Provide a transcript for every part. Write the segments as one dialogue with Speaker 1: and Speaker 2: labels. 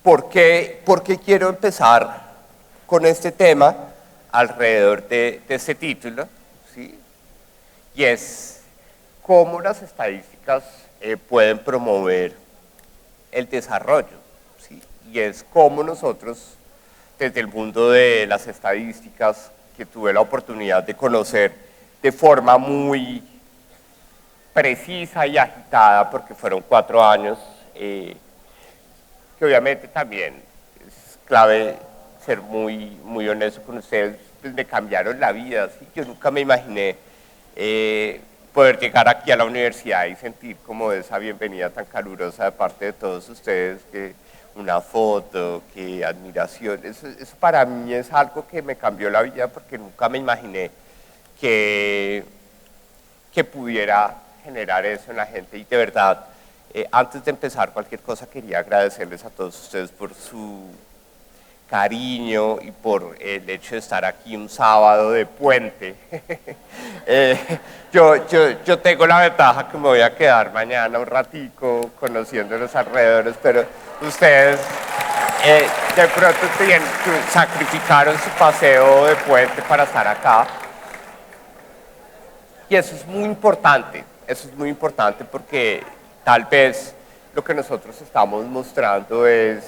Speaker 1: por qué quiero empezar con este tema alrededor de este título? ¿Sí? Y es cómo las estadísticas pueden promover el desarrollo, ¿sí? Y es cómo nosotros, desde el mundo de las estadísticas, que tuve la oportunidad de conocer de forma muy precisa y agitada, porque fueron 4 años, que obviamente también es clave ser muy honesto con ustedes, pues me cambiaron la vida, ¿sí? Yo nunca me imaginé poder llegar aquí a la universidad y sentir como esa bienvenida tan calurosa de parte de todos ustedes, que una foto, que admiración, eso para mí es algo que me cambió la vida, porque nunca me imaginé que pudiera generar eso en la gente. Y de verdad, antes de empezar cualquier cosa, quería agradecerles a todos ustedes por su cariño y por el hecho de estar aquí un sábado de puente. Yo tengo la ventaja que me voy a quedar mañana un ratico conociendo los alrededores, pero ustedes de pronto sacrificaron su paseo de puente para estar acá. Y eso es muy importante porque tal vez lo que nosotros estamos mostrando es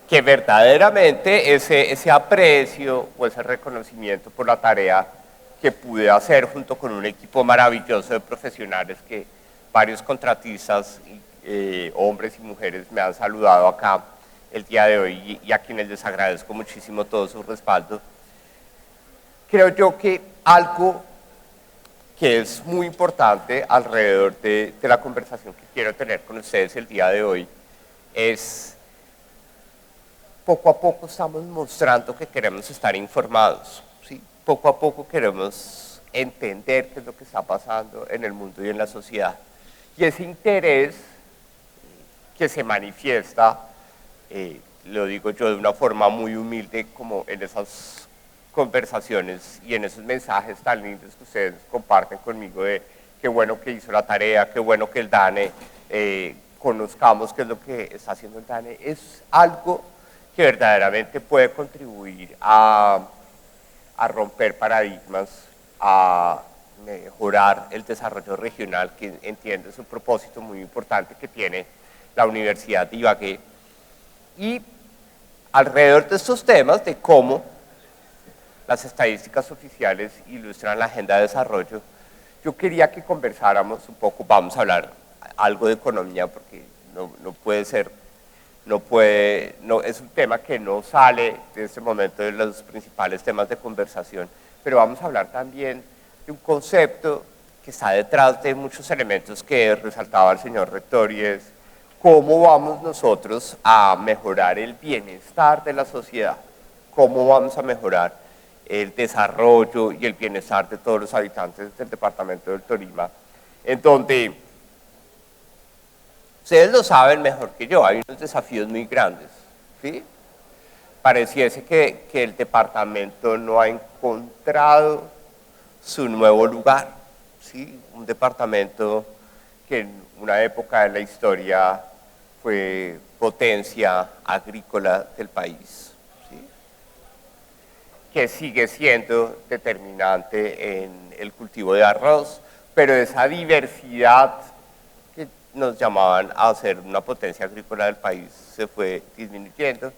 Speaker 1: que verdaderamente ese aprecio o ese reconocimiento por la tarea que pude hacer junto con un equipo maravilloso de profesionales, que varios contratistas, hombres y mujeres, me han saludado acá el día de hoy, y a quienes les agradezco muchísimo todo su respaldo. Creo yo que algo que es muy importante alrededor de la conversación que quiero tener con ustedes el día de hoy es, poco a poco estamos mostrando que queremos estar informados, ¿sí? Poco a poco queremos entender qué es lo que está pasando en el mundo y en la sociedad. Y ese interés que se manifiesta, lo digo yo de una forma muy humilde, como en esas conversaciones y en esos mensajes tan lindos que ustedes comparten conmigo, de qué bueno que hizo la tarea, qué bueno que el DANE, conozcamos qué es lo que está haciendo el DANE, es algo que verdaderamente puede contribuir a romper paradigmas, a mejorar el desarrollo regional, que entiende es un propósito muy importante que tiene la Universidad de Ibagué. Y alrededor de estos temas, de cómo las estadísticas oficiales ilustran la agenda de desarrollo, yo quería que conversáramos un poco. Vamos a hablar algo de economía, porque no puede ser, es un tema que no sale de este momento de los principales temas de conversación, pero vamos a hablar también de un concepto que está detrás de muchos elementos que resaltaba el señor rector, y es cómo vamos nosotros a mejorar el bienestar de la sociedad, cómo vamos a mejorar el desarrollo y el bienestar de todos los habitantes del departamento del Tolima, en donde, ustedes lo saben mejor que yo, hay unos desafíos muy grandes, ¿sí? Pareciese que el departamento no ha encontrado su nuevo lugar, ¿sí? Un departamento que en una época de la historia fue potencia agrícola del país, que sigue siendo determinante en el cultivo de arroz, pero esa diversidad que nos llamaban a ser una potencia agrícola del país se fue disminuyendo.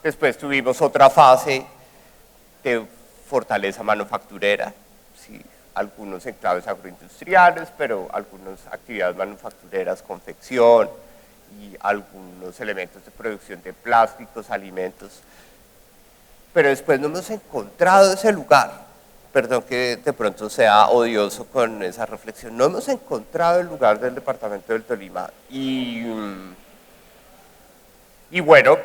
Speaker 1: Después tuvimos otra fase de fortaleza manufacturera, ¿sí? Algunos enclaves agroindustriales, pero algunas actividades manufactureras, confección y algunos elementos de producción de plásticos, alimentos. Pero después no hemos encontrado ese lugar, perdón que de pronto sea odioso con esa reflexión, no hemos encontrado el lugar del departamento del Tolima, y bueno,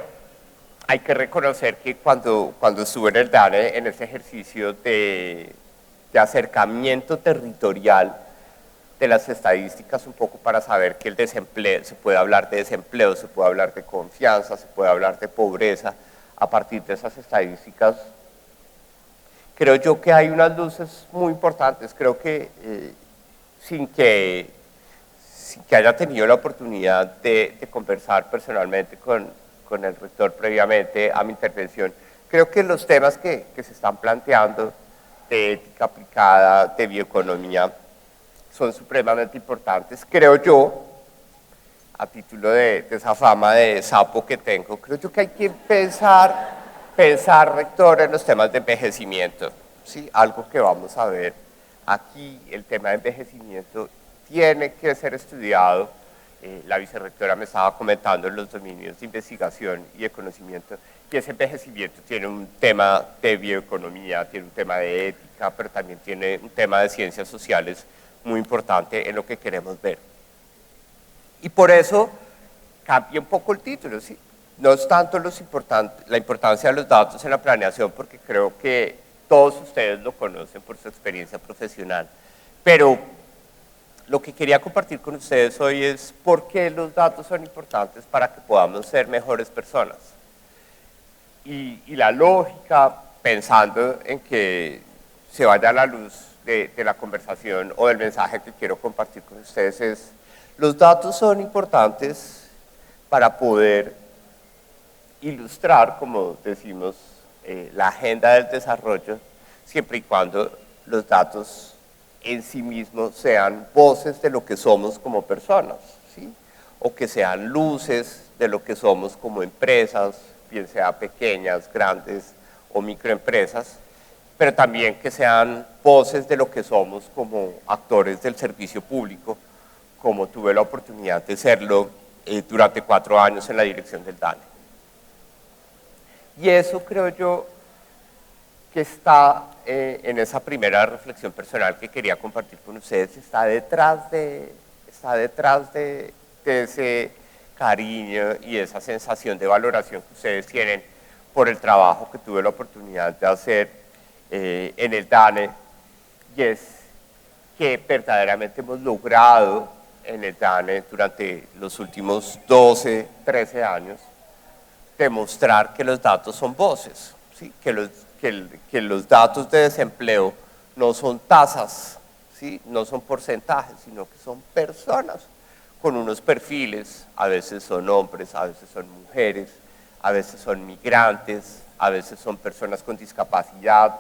Speaker 1: hay que reconocer que cuando estuve en el DANE, en ese ejercicio de acercamiento territorial de las estadísticas, un poco para saber que el desempleo, se puede hablar de desempleo, se puede hablar de confianza, se puede hablar de pobreza a partir de esas estadísticas, creo yo que hay unas luces muy importantes. Creo que sin que haya tenido la oportunidad de conversar personalmente con con el rector previamente a mi intervención, creo que los temas que se están planteando de ética aplicada, de bioeconomía, son supremamente importantes. Creo yo, a título de esa fama de sapo que tengo, creo yo que hay que pensar, rector, en los temas de envejecimiento, ¿sí? Algo que vamos a ver aquí, el tema de envejecimiento tiene que ser estudiado. La vicerrectora me estaba comentando en los dominios de investigación y de conocimiento, y ese envejecimiento tiene un tema de bioeconomía, tiene un tema de ética, pero también tiene un tema de ciencias sociales muy importante en lo que queremos ver. Y por eso cambia un poco el título, ¿sí? No es tanto la importancia de los datos en la planeación, porque creo que todos ustedes lo conocen por su experiencia profesional, pero lo que quería compartir con ustedes hoy es por qué los datos son importantes para que podamos ser mejores personas. Y la lógica, pensando en que se vaya a la luz de la conversación o del mensaje que quiero compartir con ustedes, es: los datos son importantes para poder ilustrar, como decimos, la agenda del desarrollo, siempre y cuando los datos en sí mismos sean voces de lo que somos como personas, ¿sí? O que sean luces de lo que somos como empresas, bien sea pequeñas, grandes o microempresas, pero también que sean voces de lo que somos como actores del servicio público, como tuve la oportunidad de serlo durante 4 años en la dirección del DANE. Y eso creo yo que está en esa primera reflexión personal que quería compartir con ustedes, está detrás de ese cariño y esa sensación de valoración que ustedes tienen por el trabajo que tuve la oportunidad de hacer en el DANE, y es que verdaderamente hemos logrado en el DANE durante los últimos 12, 13 años demostrar que los datos son voces, ¿sí? Que los datos de desempleo no son tasas, ¿sí? No son porcentajes, sino que son personas con unos perfiles. A veces son hombres, a veces son mujeres, a veces son migrantes, a veces son personas con discapacidad.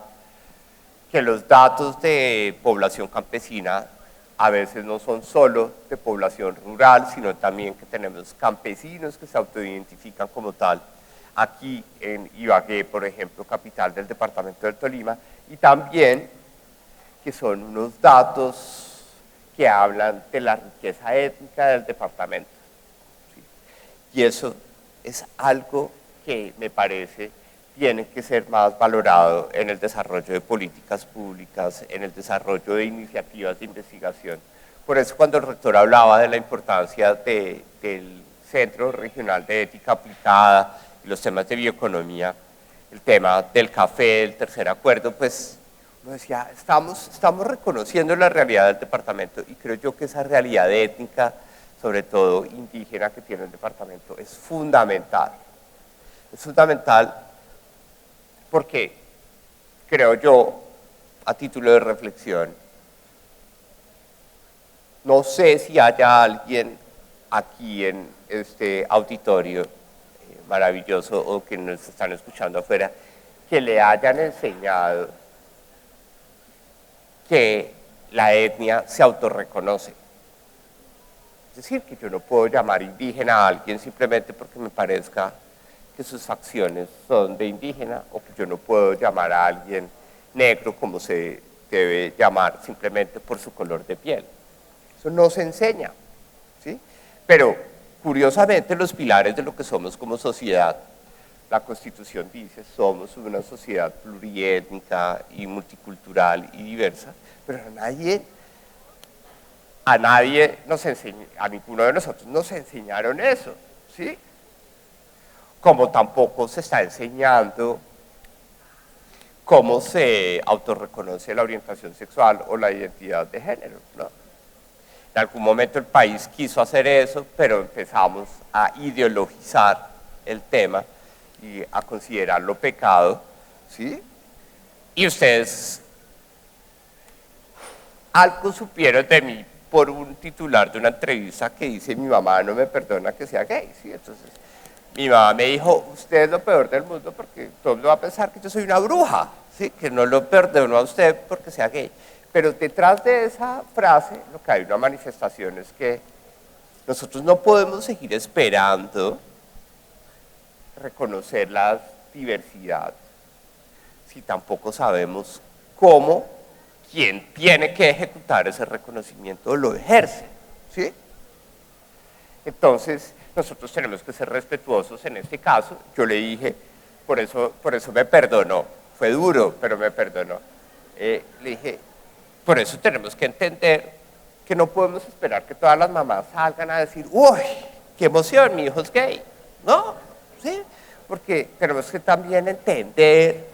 Speaker 1: Que los datos de población campesina a veces no son solo de población rural, sino también que tenemos campesinos que se autoidentifican como tal aquí en Ibagué, por ejemplo, capital del departamento del Tolima, y también que son unos datos que hablan de la riqueza étnica del departamento, ¿sí? Y eso es algo que me parece tiene que ser más valorado en el desarrollo de políticas públicas, en el desarrollo de iniciativas de investigación. Por eso cuando el rector hablaba de la importancia del Centro Regional de Ética Aplicada y los temas de bioeconomía, el tema del café, el tercer acuerdo, pues uno decía, estamos reconociendo la realidad del departamento, y creo yo que esa realidad étnica, sobre todo indígena, que tiene el departamento es fundamental. Es fundamental porque creo yo, a título de reflexión, no sé si haya alguien aquí en este auditorio maravilloso o que nos están escuchando afuera, que le hayan enseñado que la etnia se autorreconoce. Es decir, que yo no puedo llamar indígena a alguien simplemente porque me parezca que sus facciones son de indígena, o que yo no puedo llamar a alguien negro como se debe llamar simplemente por su color de piel. Eso no se enseña, ¿sí? Pero curiosamente los pilares de lo que somos como sociedad, la Constitución dice, somos una sociedad pluriétnica y multicultural y diversa, pero a nadie nos enseñó, a ninguno de nosotros nos enseñaron eso, ¿sí? Como tampoco se está enseñando cómo se autorreconoce la orientación sexual o la identidad de género, ¿no? En algún momento el país quiso hacer eso, pero empezamos a ideologizar el tema y a considerarlo pecado, ¿sí? Y ustedes algo supieron de mí por un titular de una entrevista que dice: mi mamá no me perdona que sea gay, ¿sí? Entonces, Mi mamá me dijo, usted es lo peor del mundo porque todo el mundo va a pensar que yo soy una bruja, ¿sí? Que no lo perdono a usted porque sea gay. Pero detrás de esa frase lo que hay una manifestación es que nosotros no podemos seguir esperando reconocer la diversidad si tampoco sabemos cómo quien tiene que ejecutar ese reconocimiento lo ejerce, ¿sí? Entonces, nosotros tenemos que ser respetuosos en este caso. Yo le dije, por eso me perdonó. Fue duro, pero me perdonó. Le dije, por eso tenemos que entender que no podemos esperar que todas las mamás salgan a decir, uy, qué emoción, mi hijo es gay. No, ¿sí? Porque tenemos que también entender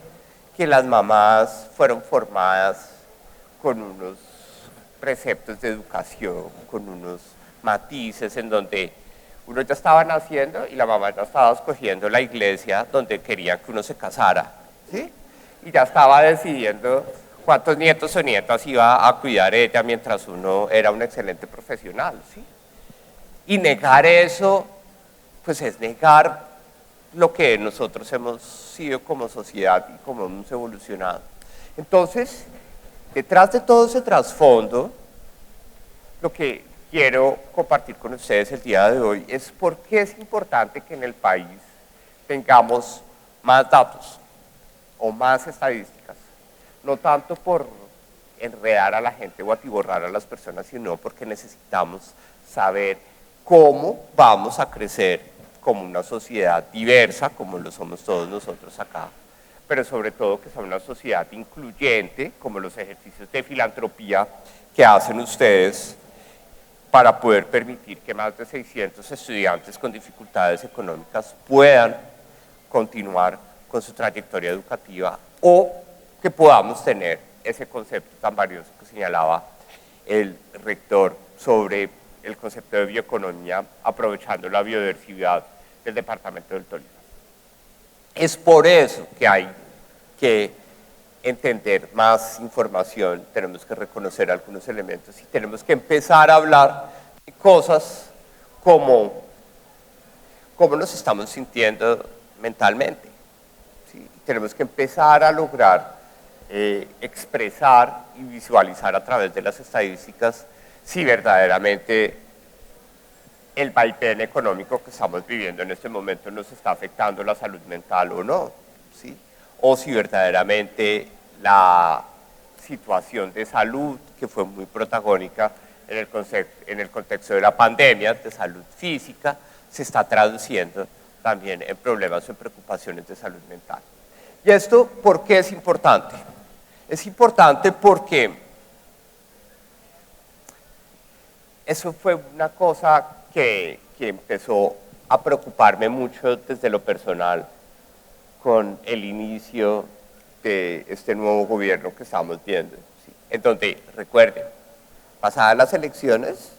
Speaker 1: que las mamás fueron formadas con unos preceptos de educación, con unos matices en donde uno ya estaba naciendo y la mamá ya estaba escogiendo la iglesia donde quería que uno se casara, ¿sí? Y ya estaba decidiendo cuántos nietos o nietas iba a cuidar ella mientras uno era un excelente profesional, ¿sí? Y negar eso, pues es negar lo que nosotros hemos sido como sociedad y cómo hemos evolucionado. Entonces, detrás de todo ese trasfondo, lo que quiero compartir con ustedes el día de hoy es por qué es importante que en el país tengamos más datos o más estadísticas. No tanto por enredar a la gente o atiborrar a las personas, sino porque necesitamos saber cómo vamos a crecer como una sociedad diversa, como lo somos todos nosotros acá, pero sobre todo que sea una sociedad incluyente, como los ejercicios de filantropía que hacen ustedes para poder permitir que más de 600 estudiantes con dificultades económicas puedan continuar con su trayectoria educativa o que podamos tener ese concepto tan valioso que señalaba el rector sobre el concepto de bioeconomía aprovechando la biodiversidad del departamento del Tolima. Es por eso que hay que entender más información, tenemos que reconocer algunos elementos y tenemos que empezar a hablar de cosas como cómo nos estamos sintiendo mentalmente. ¿Sí? Tenemos que empezar a lograr expresar y visualizar a través de las estadísticas si verdaderamente el vaivén económico que estamos viviendo en este momento nos está afectando la salud mental o no, ¿sí? O si verdaderamente la situación de salud, que fue muy protagónica en el contexto de la pandemia, de salud física, se está traduciendo también en problemas o en preocupaciones de salud mental. ¿Y esto por qué es importante? Es importante porque eso fue una cosa que empezó a preocuparme mucho desde lo personal con el inicio de este nuevo gobierno que estamos viendo, ¿sí? En donde, recuerden, pasadas las elecciones,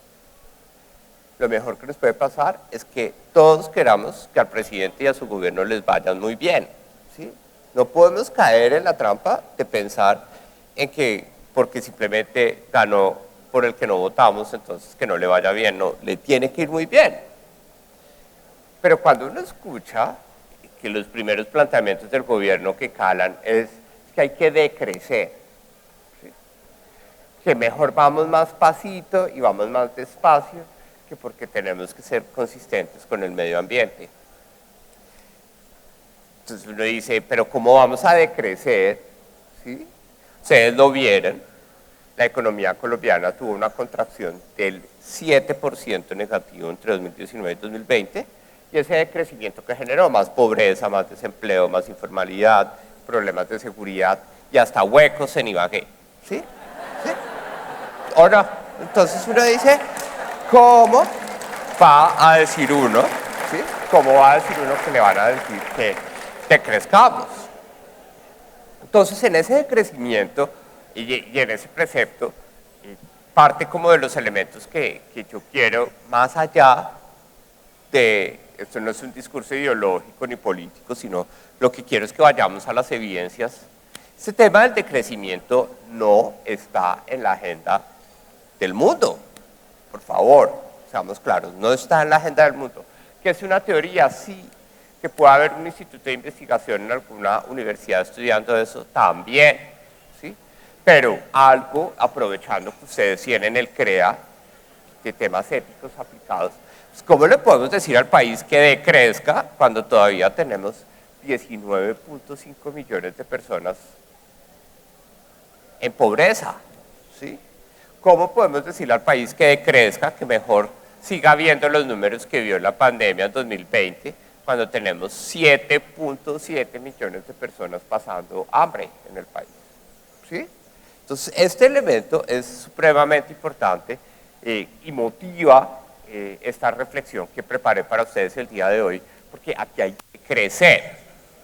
Speaker 1: lo mejor que nos puede pasar es que todos queramos que al presidente y a su gobierno les vayan muy bien, ¿sí? No podemos caer en la trampa de pensar en que porque simplemente ganó por el que no votamos, entonces que no le vaya bien, no, le tiene que ir muy bien. Pero cuando uno escucha que los primeros planteamientos del gobierno que calan es que hay que decrecer, ¿sí? Que mejor vamos más pasito y vamos más despacio, que porque tenemos que ser consistentes con el medio ambiente. Entonces uno dice, pero ¿cómo vamos a decrecer? ¿Sí? Ustedes lo vieron, la economía colombiana tuvo una contracción del 7% negativo entre 2019 y 2020, y ese decrecimiento que generó más pobreza, más desempleo, más informalidad, problemas de seguridad y hasta huecos en Ibagué. ¿Sí? ¿Sí? ¿O no? Entonces uno dice, ¿cómo va a decir uno? ¿Sí? ¿Cómo va a decir uno que le van a decir que decrezcamos? Entonces en ese decrecimiento y en ese precepto, parte como de los elementos que yo quiero, más allá de, esto no es un discurso ideológico ni político, sino lo que quiero es que vayamos a las evidencias. Este tema del decrecimiento no está en la agenda del mundo, por favor, seamos claros, no está en la agenda del mundo. ¿Que es una teoría? Sí, Que pueda haber un instituto de investigación en alguna universidad estudiando eso también, ¿sí? Pero algo, aprovechando que ustedes tienen el CREA de temas éticos aplicados, pues ¿cómo le podemos decir al país que decrezca cuando todavía tenemos 19.5 millones de personas en pobreza? ¿Sí? ¿Cómo podemos decirle al país que decrezca, que mejor siga viendo los números que vio la pandemia en 2020, cuando tenemos 7.7 millones de personas pasando hambre en el país? ¿Sí? Entonces, este elemento es supremamente importante y motiva esta reflexión que preparé para ustedes el día de hoy, porque aquí hay que crecer,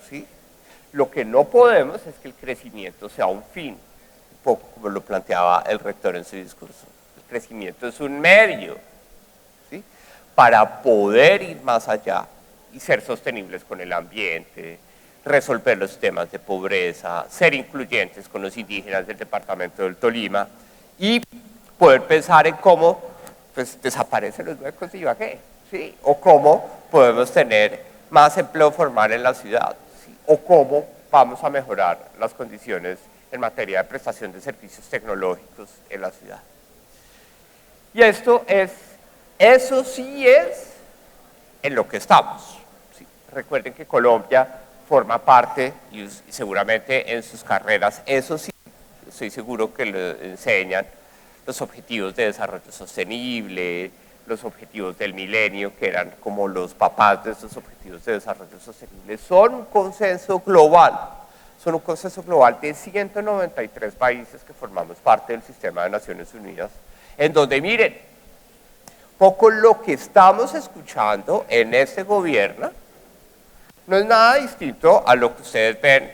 Speaker 1: ¿sí? Lo que no podemos es que el crecimiento sea un fin, un poco como lo planteaba el rector en su discurso. El crecimiento es un medio, ¿sí?, para poder ir más allá y ser sostenibles con el ambiente, resolver los temas de pobreza, ser incluyentes con los indígenas del departamento del Tolima y poder pensar en cómo pues, desaparecen los huecos de Ibagué, ¿sí?, o cómo podemos tener más empleo formal en la ciudad, ¿sí?, o cómo vamos a mejorar las condiciones en materia de prestación de servicios tecnológicos en la ciudad. Y eso sí es en lo que estamos. ¿Sí? Recuerden que Colombia forma parte, y seguramente en sus carreras, eso sí, estoy seguro que le enseñan los objetivos de desarrollo sostenible, los objetivos del milenio, que eran como los papás de estos objetivos de desarrollo sostenible, son un consenso global de 193 países que formamos parte del sistema de Naciones Unidas, en donde, miren, poco lo que estamos escuchando en este gobierno no es nada distinto a lo que ustedes ven,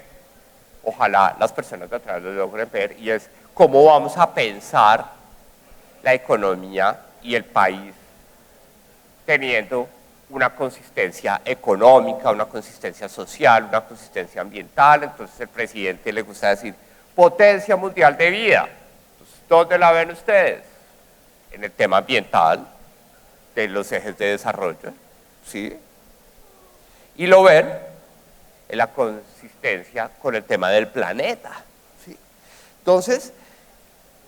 Speaker 1: ojalá las personas de atrás lo logren ver, y es cómo vamos a pensar la economía y el país teniendo una consistencia económica, una consistencia social, una consistencia ambiental. Entonces el presidente le gusta decir potencia mundial de vida. Entonces, ¿dónde la ven ustedes? En el tema ambiental, de los ejes de desarrollo, ¿sí? Y lo ven en la consistencia con el tema del planeta, ¿sí? Entonces,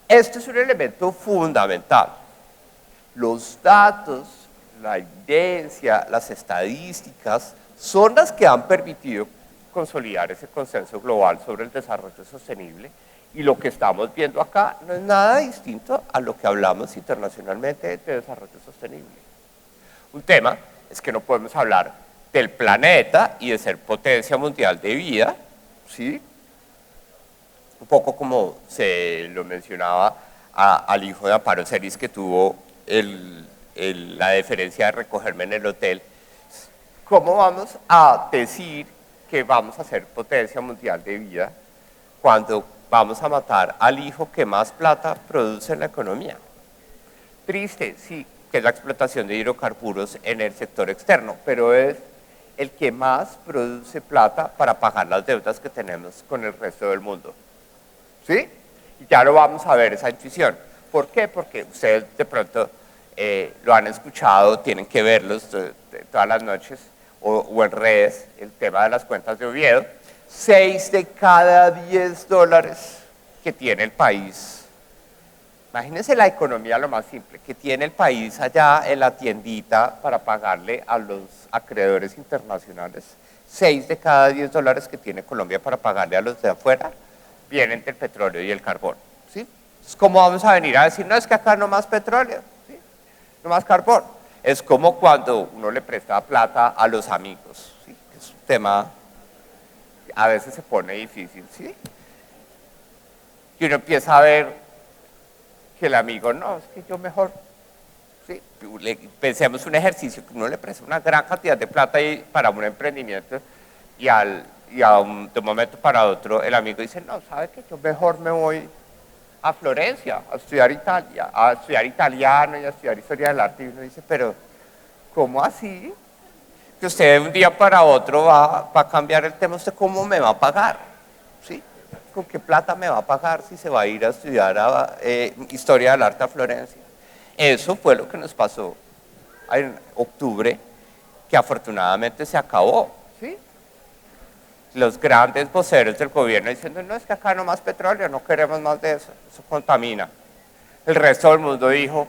Speaker 1: este es un elemento fundamental. Los datos, la evidencia, las estadísticas son las que han permitido consolidar ese consenso global sobre el desarrollo sostenible, y lo que estamos viendo acá no es nada distinto a lo que hablamos internacionalmente de desarrollo sostenible. Un tema es que no podemos hablar del planeta y de ser potencia mundial de vida, ¿sí?, un poco como se lo mencionaba al hijo de Amparo Celis, que tuvo la deferencia de recogerme en el hotel. ¿Cómo vamos a decir que vamos a ser potencia mundial de vida cuando vamos a matar al hijo que más plata produce en la economía? Triste, sí, que es la explotación de hidrocarburos en el sector externo, pero es el que más produce plata para pagar las deudas que tenemos con el resto del mundo. ¿Sí? Y ya lo vamos a ver, esa intuición. ¿Por qué? Porque ustedes de pronto lo han escuchado, tienen que verlos todas las noches o en redes, el tema de las cuentas de Oviedo. 6 de cada 10 dólares que tiene el país, imagínense la economía lo más simple, que tiene el país allá en la tiendita para pagarle a los acreedores internacionales, 6 de cada 10 dólares que tiene Colombia para pagarle a los de afuera, vienen del petróleo y el carbón, ¿sí? Entonces, ¿cómo vamos a venir a decir, no, es que acá no más petróleo, ¿sí?, no más carbón? Es como cuando uno le presta plata a los amigos, ¿sí?, es un tema, a veces se pone difícil, ¿sí?, y uno empieza a ver que el amigo, no, es que yo mejor, ¿sí?, pensemos un ejercicio, que uno le presta una gran cantidad de plata para un emprendimiento, y de un momento para otro el amigo dice, no, ¿sabe qué? Yo mejor me voy a Florencia a estudiar Italia, a estudiar italiano y a estudiar historia del arte. Y uno dice, pero ¿cómo así? Que usted de un día para otro va a cambiar el tema, ¿usted cómo me va a pagar? ¿Sí? ¿Con qué plata me va a pagar si se va a ir a estudiar historia del arte a Florencia? Eso fue lo que nos pasó en octubre, que afortunadamente se acabó. los grandes voceros del gobierno diciendo, no, es que acá no más petróleo, no queremos más de eso, eso contamina. El resto del mundo dijo,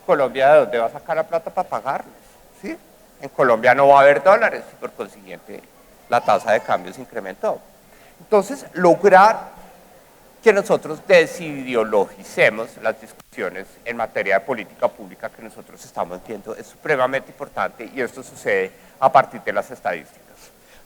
Speaker 1: Colombia, ¿de dónde va a sacar la plata para pagarles? ¿Sí? En Colombia no va a haber dólares y por consiguiente la tasa de cambio se incrementó. Entonces, lograr que nosotros desideologicemos las discusiones en materia de política pública que nosotros estamos viendo es supremamente importante y esto sucede a partir de las estadísticas.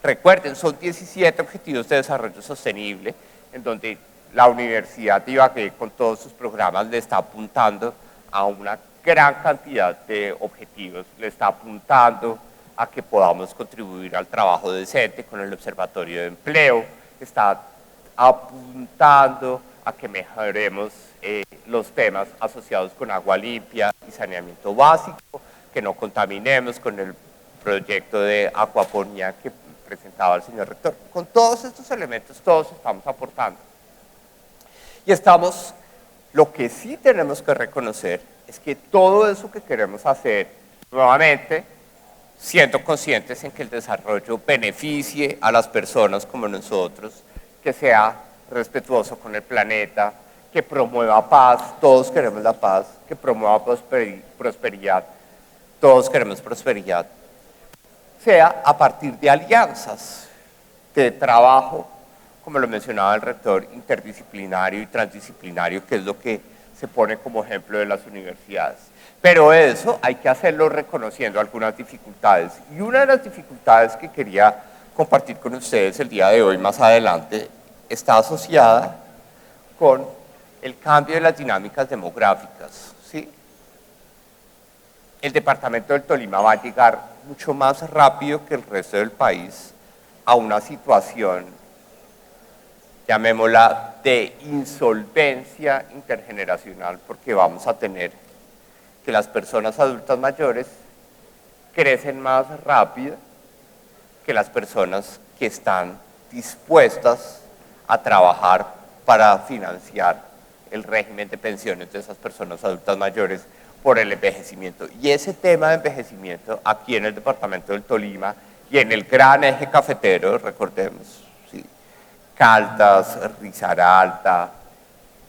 Speaker 1: Recuerden, son 17 objetivos de desarrollo sostenible en donde la Universidad de Ibagué con todos sus programas le está apuntando a una gran cantidad de objetivos, le está apuntando a que podamos contribuir al trabajo decente con el Observatorio de Empleo, está apuntando a que mejoremos los temas asociados con agua limpia y saneamiento básico, que no contaminemos con el proyecto de acuaponía que presentaba el señor rector. Con todos estos elementos todos estamos aportando. Y estamos, lo que sí tenemos que reconocer es que todo eso que queremos hacer, nuevamente, siendo conscientes en que el desarrollo beneficie a las personas como nosotros, que sea respetuoso con el planeta, que promueva paz, todos queremos la paz, que promueva prosperidad, todos queremos prosperidad, sea a partir de alianzas de trabajo, como lo mencionaba el rector, interdisciplinario y transdisciplinario, que es lo que se pone como ejemplo de las universidades. Pero eso hay que hacerlo reconociendo algunas dificultades. Y una de las dificultades que quería compartir con ustedes el día de hoy, más adelante, está asociada con el cambio de las dinámicas demográficas, ¿sí? El departamento del Tolima va a llegar mucho más rápido que el resto del país a una situación, llamémosla, de insolvencia intergeneracional, porque vamos a tener que las personas adultas mayores crecen más rápido que las personas que están dispuestas a trabajar para financiar el régimen de pensiones de esas personas adultas mayores por el envejecimiento. Y ese tema de envejecimiento aquí en el departamento del Tolima y en el gran eje cafetero, recordemos, ¿sí? Caldas, Risaralda,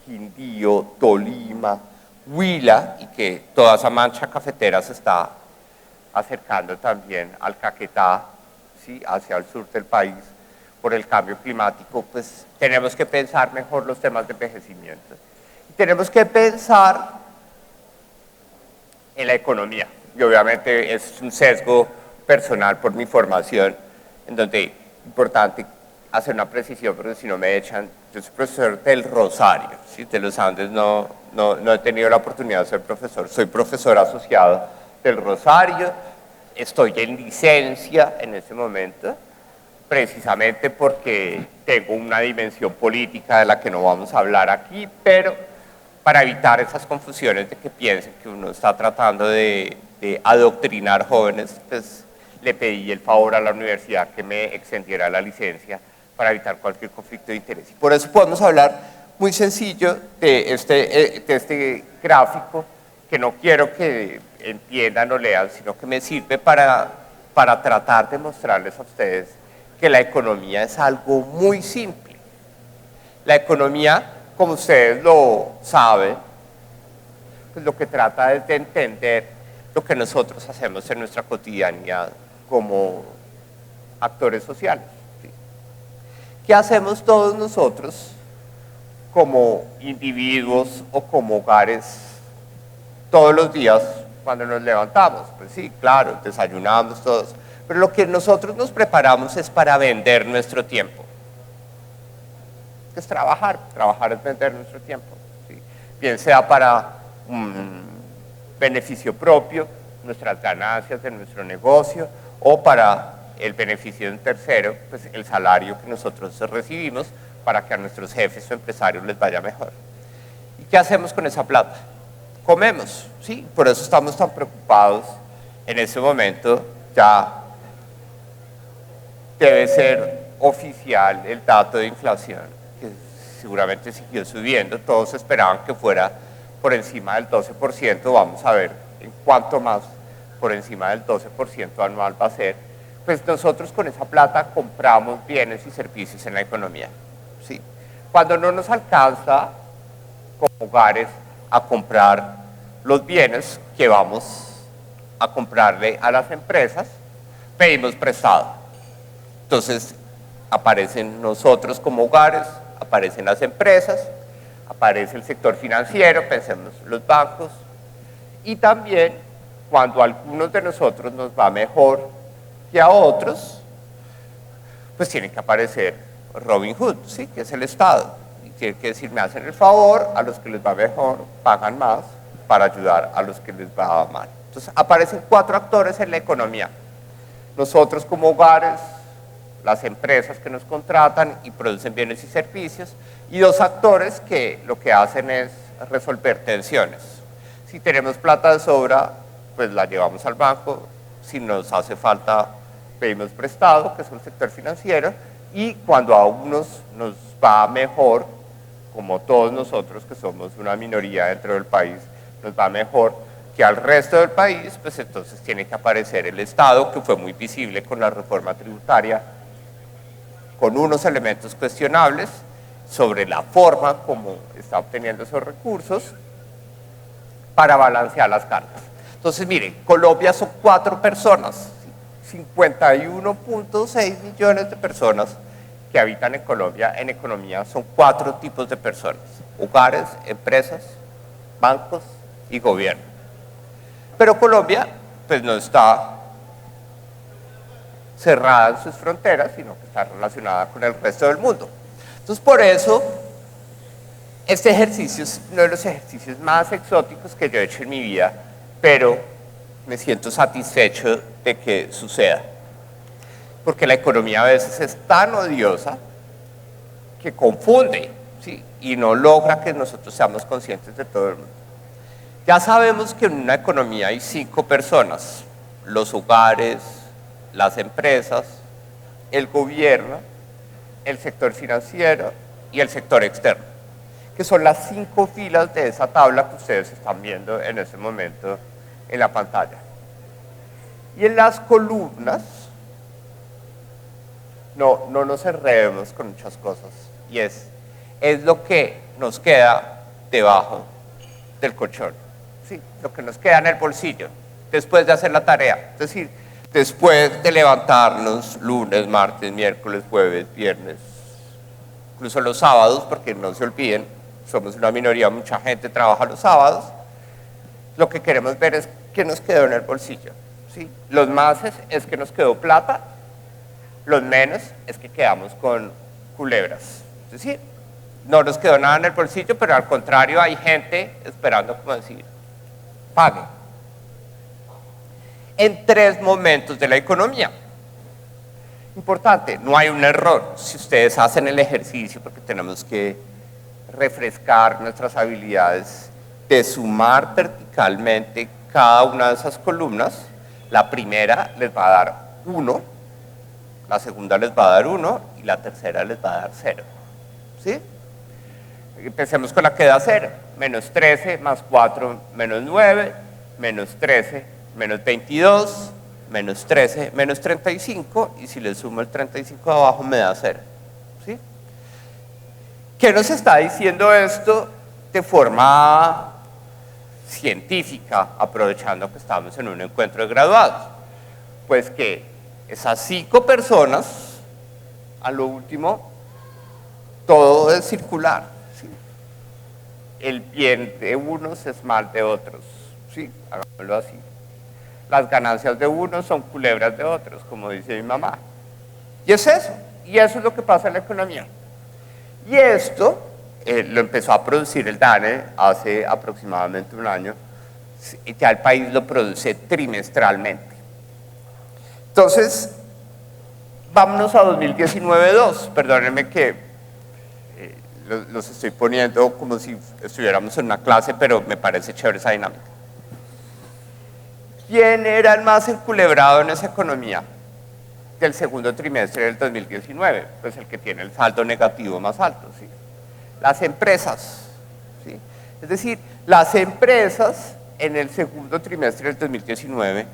Speaker 1: Quindío, Tolima, Huila, y que toda esa mancha cafetera se está acercando también al Caquetá, ¿sí? Hacia el sur del país, por el cambio climático, pues tenemos que pensar mejor los temas de envejecimiento. Y tenemos que pensar en la economía, y obviamente es un sesgo personal por mi formación, en donde es importante hacer una precisión, porque si no me echan, yo soy profesor del Rosario, ¿sí? De los Andes no he tenido la oportunidad de ser profesor, soy profesor asociado del Rosario, estoy en licencia en este momento, precisamente porque tengo una dimensión política de la que no vamos a hablar aquí, pero para evitar esas confusiones de que piensen que uno está tratando de adoctrinar jóvenes, pues le pedí el favor a la universidad que me extendiera la licencia para evitar cualquier conflicto de interés. Y por eso podemos hablar muy sencillo de este gráfico, que no quiero que entiendan o lean, sino que me sirve para tratar de mostrarles a ustedes que la economía es algo muy simple. La economía, como ustedes lo saben, pues lo que trata es de entender lo que nosotros hacemos en nuestra cotidianidad como actores sociales. ¿Sí? ¿Qué hacemos todos nosotros como individuos o como hogares todos los días cuando nos levantamos? Pues sí, claro, desayunamos todos, pero lo que nosotros nos preparamos es para vender nuestro tiempo. Es trabajar es vender nuestro tiempo, ¿sí? Bien sea para un beneficio propio, nuestras ganancias de nuestro negocio, o para el beneficio de un tercero, pues el salario que nosotros recibimos para que a nuestros jefes o empresarios les vaya mejor. ¿Y qué hacemos con esa plata? Comemos, ¿sí? Por eso estamos tan preocupados en ese momento. Ya debe ser oficial el dato de inflación, que seguramente siguió subiendo, todos esperaban que fuera por encima del 12%, vamos a ver en cuánto más por encima del 12% anual va a ser, pues nosotros con esa plata compramos bienes y servicios en la economía. ¿Sí? Cuando no nos alcanza como hogares a comprar los bienes que vamos a comprarle a las empresas, pedimos prestado. Entonces aparecen nosotros como hogares, aparecen las empresas, aparece el sector financiero, pensemos los bancos, y también cuando a algunos de nosotros nos va mejor que a otros, pues tiene que aparecer Robin Hood, ¿sí? Que es el Estado. Y tiene que decir, me hacen el favor, a los que les va mejor pagan más para ayudar a los que les va mal. Entonces aparecen 4 actores en la economía. Nosotros como hogares, las empresas que nos contratan y producen bienes y servicios, y 2 actores que lo que hacen es resolver tensiones. Si tenemos plata de sobra, pues la llevamos al banco. Si nos hace falta, pedimos prestado, que es el sector financiero, y cuando a unos nos va mejor, como todos nosotros que somos una minoría dentro del país, nos va mejor que al resto del país, pues entonces tiene que aparecer el Estado, que fue muy visible con la reforma tributaria, con unos elementos cuestionables sobre la forma como está obteniendo esos recursos para balancear las cargas. Entonces, miren, Colombia son 4 personas, 51.6 millones de personas que habitan en Colombia. En economía son 4 tipos de personas: hogares, empresas, bancos y gobierno. Pero Colombia, pues no está cerrada en sus fronteras, sino que está relacionada con el resto del mundo. Entonces, por eso, este ejercicio es uno de los ejercicios más exóticos que yo he hecho en mi vida, pero me siento satisfecho de que suceda. Porque la economía a veces es tan odiosa que confunde, ¿sí? Y no logra que nosotros seamos conscientes de todo el mundo. Ya sabemos que en una economía hay 5 personas: los hogares, las empresas, el gobierno, el sector financiero y el sector externo, que son las 5 filas de esa tabla que ustedes están viendo en ese momento en la pantalla. Y en las columnas, no nos enredemos con muchas cosas, y es lo que nos queda debajo del colchón, ¿sí? Lo que nos queda en el bolsillo después de hacer la tarea, es decir, después de levantarnos lunes, martes, miércoles, jueves, viernes, incluso los sábados, porque no se olviden, somos una minoría, mucha gente trabaja los sábados. Lo que queremos ver es qué nos quedó en el bolsillo, ¿sí? Los más es que nos quedó plata, los menos es que quedamos con culebras. Es decir, no nos quedó nada en el bolsillo, pero al contrario hay gente esperando, como decir, pague. En 3 momentos de la economía. Importante, no hay un error. Si ustedes hacen el ejercicio, porque tenemos que refrescar nuestras habilidades de sumar verticalmente cada una de esas columnas, la primera les va a dar 1, la segunda les va a dar 1 y la tercera les va a dar 0. ¿Sí? Empecemos con la que da 0. Menos 13 más 4, menos 9, menos 13, menos 22, menos 13, menos 35, y si le sumo el 35 de abajo me da 0. ¿Sí? ¿Qué nos está diciendo esto de forma científica, aprovechando que estamos en un encuentro de graduados? Pues que esas 5 personas, a lo último, todo es circular, ¿sí? El bien de unos es mal de otros, ¿sí? Hagámoslo así. Las ganancias de unos son culebras de otros, como dice mi mamá. Y es eso es lo que pasa en la economía. Y esto lo empezó a producir el DANE hace aproximadamente un año, ya el país lo produce trimestralmente. Entonces, vámonos a 2019-2, perdónenme que los estoy poniendo como si estuviéramos en una clase, pero me parece chévere esa dinámica. ¿Quién era el más enculebrado en esa economía del segundo trimestre del 2019? Pues el que tiene el saldo negativo más alto, ¿sí? Las empresas, ¿sí? Es decir, las empresas en el segundo trimestre del 2019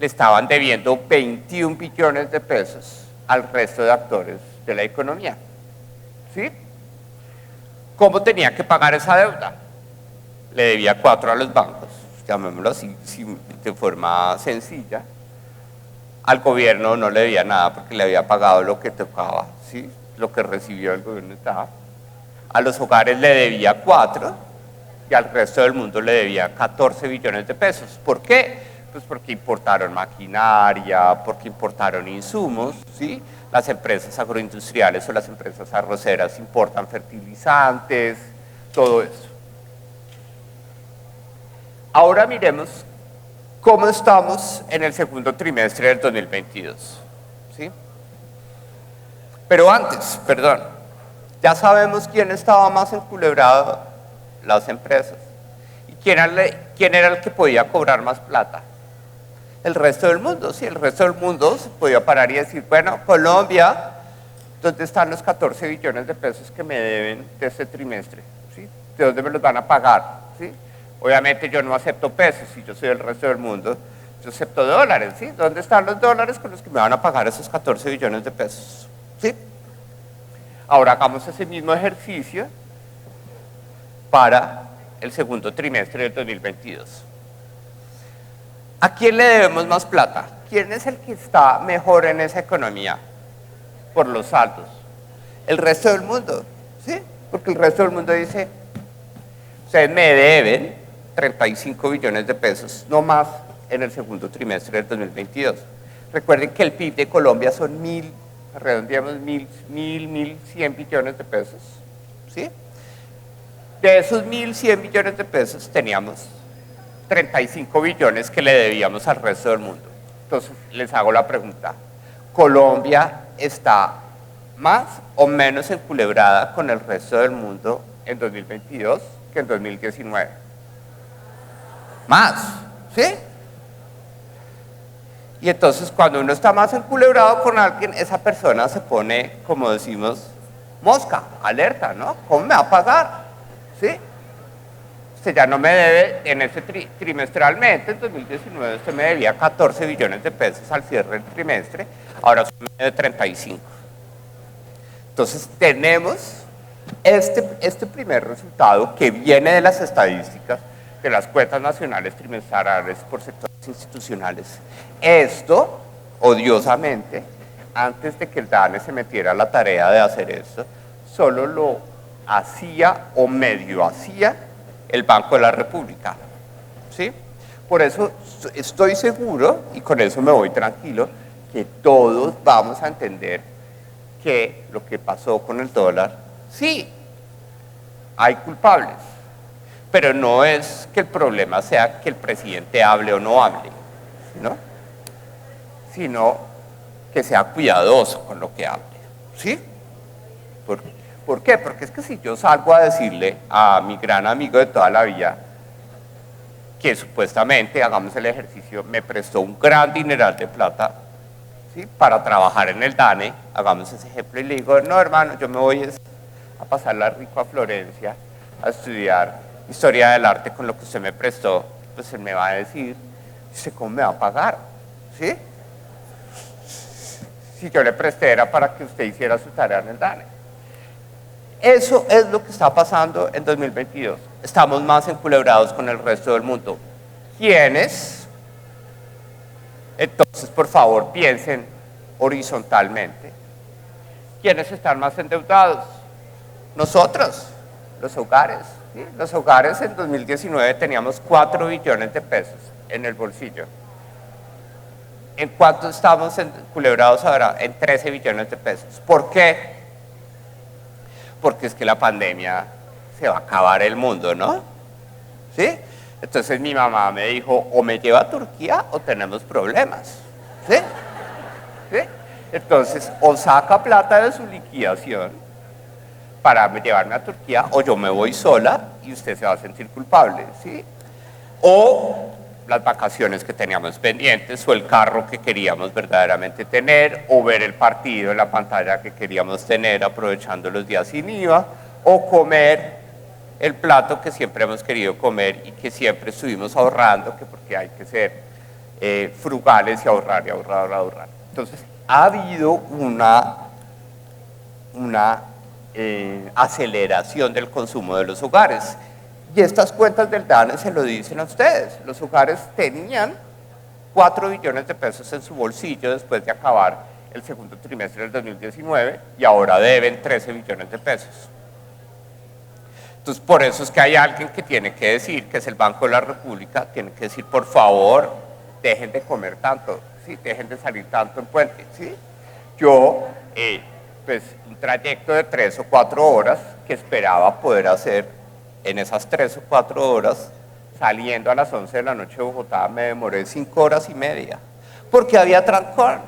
Speaker 1: le estaban debiendo 21 billones de pesos al resto de actores de la economía. ¿Sí? ¿Cómo tenía que pagar esa deuda? Le debía 4 a los bancos, llamémoslo así, de forma sencilla. Al gobierno no le debía nada porque le había pagado lo que tocaba, ¿sí? Lo que recibió el gobierno estaba. A los hogares le debía 4 y al resto del mundo le debía 14 billones de pesos. ¿Por qué? Pues porque importaron maquinaria, porque importaron insumos, ¿sí? Las empresas agroindustriales o las empresas arroceras importan fertilizantes, todo eso. Ahora miremos cómo estamos en el segundo trimestre del 2022, ¿sí? Pero antes, perdón, ya sabemos quién estaba más enculebrado, las empresas. ¿Y quién era el que podía cobrar más plata? El resto del mundo, sí, el resto del mundo se podía parar y decir, bueno, Colombia, ¿dónde están los 14 billones de pesos que me deben de este trimestre? ¿Sí? ¿De dónde me los van a pagar? ¿Sí? Obviamente yo no acepto pesos, si yo soy del resto del mundo, yo acepto dólares, ¿sí? ¿Dónde están los dólares con los que me van a pagar esos 14 billones de pesos? ¿Sí? Ahora hagamos ese mismo ejercicio para el segundo trimestre del 2022. ¿A quién le debemos más plata? ¿Quién es el que está mejor en esa economía? Por los saldos. El resto del mundo, ¿sí? Porque el resto del mundo dice, ustedes me deben 35 billones de pesos, no más en el segundo trimestre del 2022. Recuerden que el PIB de Colombia son redondeamos 1.100 billones de pesos, ¿sí? De esos 1.100 billones de pesos teníamos 35 billones que le debíamos al resto del mundo. Entonces, les hago la pregunta, ¿Colombia está más o menos enculebrada con el resto del mundo en 2022 que en 2019? Más, ¿sí? Y entonces, cuando uno está más enculebrado con alguien, esa persona se pone, como decimos, mosca, alerta, ¿no? ¿Cómo me va a pagar? ¿Sí? Usted ya no me debe en ese trimestralmente, en 2019 usted me debía 14 billones de pesos al cierre del trimestre, ahora usted me debe 35. Entonces tenemos este primer resultado que viene de las estadísticas de las cuentas nacionales trimestrales por sectores institucionales. Esto, odiosamente, antes de que el DANE se metiera a la tarea de hacer esto, solo lo hacía o medio hacía el Banco de la República, ¿sí? Por eso estoy seguro, y con eso me voy tranquilo, que todos vamos a entender que lo que pasó con el dólar, sí, hay culpables, pero no es que el problema sea que el presidente hable o no hable, ¿no? Sino que sea cuidadoso con lo que hable, ¿sí? ¿Por qué? Porque es que si yo salgo a decirle a mi gran amigo de toda la vida que supuestamente, hagamos el ejercicio, me prestó un gran dineral de plata, ¿sí? Para trabajar en el DANE, hagamos ese ejemplo, y le digo, no hermano, yo me voy a pasarla rico a Florencia a estudiar historia del arte con lo que usted me prestó, pues él me va a decir, ¿cómo me va a pagar? ¿Sí? Si yo le presté era para que usted hiciera su tarea en el DANE. Eso es lo que está pasando en 2022. Estamos más enculebrados con el resto del mundo. ¿Quiénes? Entonces, por favor, piensen horizontalmente. ¿Quiénes están más endeudados? Nosotros, los hogares. ¿Sí? Los hogares en 2019 teníamos 4 billones de pesos en el bolsillo. ¿En cuánto estamos enculebrados ahora? En 13 billones de pesos. ¿Por qué? Porque es que la pandemia se va a acabar el mundo, ¿no? ¿Sí? Entonces mi mamá me dijo, o me lleva a Turquía o tenemos problemas, ¿sí? ¿Sí? Entonces, o saca plata de su liquidación para llevarme a Turquía, o yo me voy sola y usted se va a sentir culpable, ¿sí? O las vacaciones que teníamos pendientes, o el carro que queríamos verdaderamente tener, o ver el partido en la pantalla que queríamos tener aprovechando los días sin IVA, o comer el plato que siempre hemos querido comer y que siempre estuvimos ahorrando, que porque hay que ser frugales y ahorrar, y ahorrar, y ahorrar. Entonces, ha habido una aceleración del consumo de los hogares. Y estas cuentas del DANE se lo dicen a ustedes. Los hogares tenían 4 billones de pesos en su bolsillo después de acabar el segundo trimestre del 2019 y ahora deben 13 billones de pesos. Entonces, por eso es que hay alguien que tiene que decir, que es el Banco de la República, tiene que decir, por favor, dejen de comer tanto, ¿sí? Dejen de salir tanto en puente, ¿sí? Yo, pues, un trayecto de 3 o 4 horas que esperaba poder hacer en esas 3 o 4 horas, saliendo a las 11 de la noche de Bogotá, me demoré 5 horas y media, porque había trancón,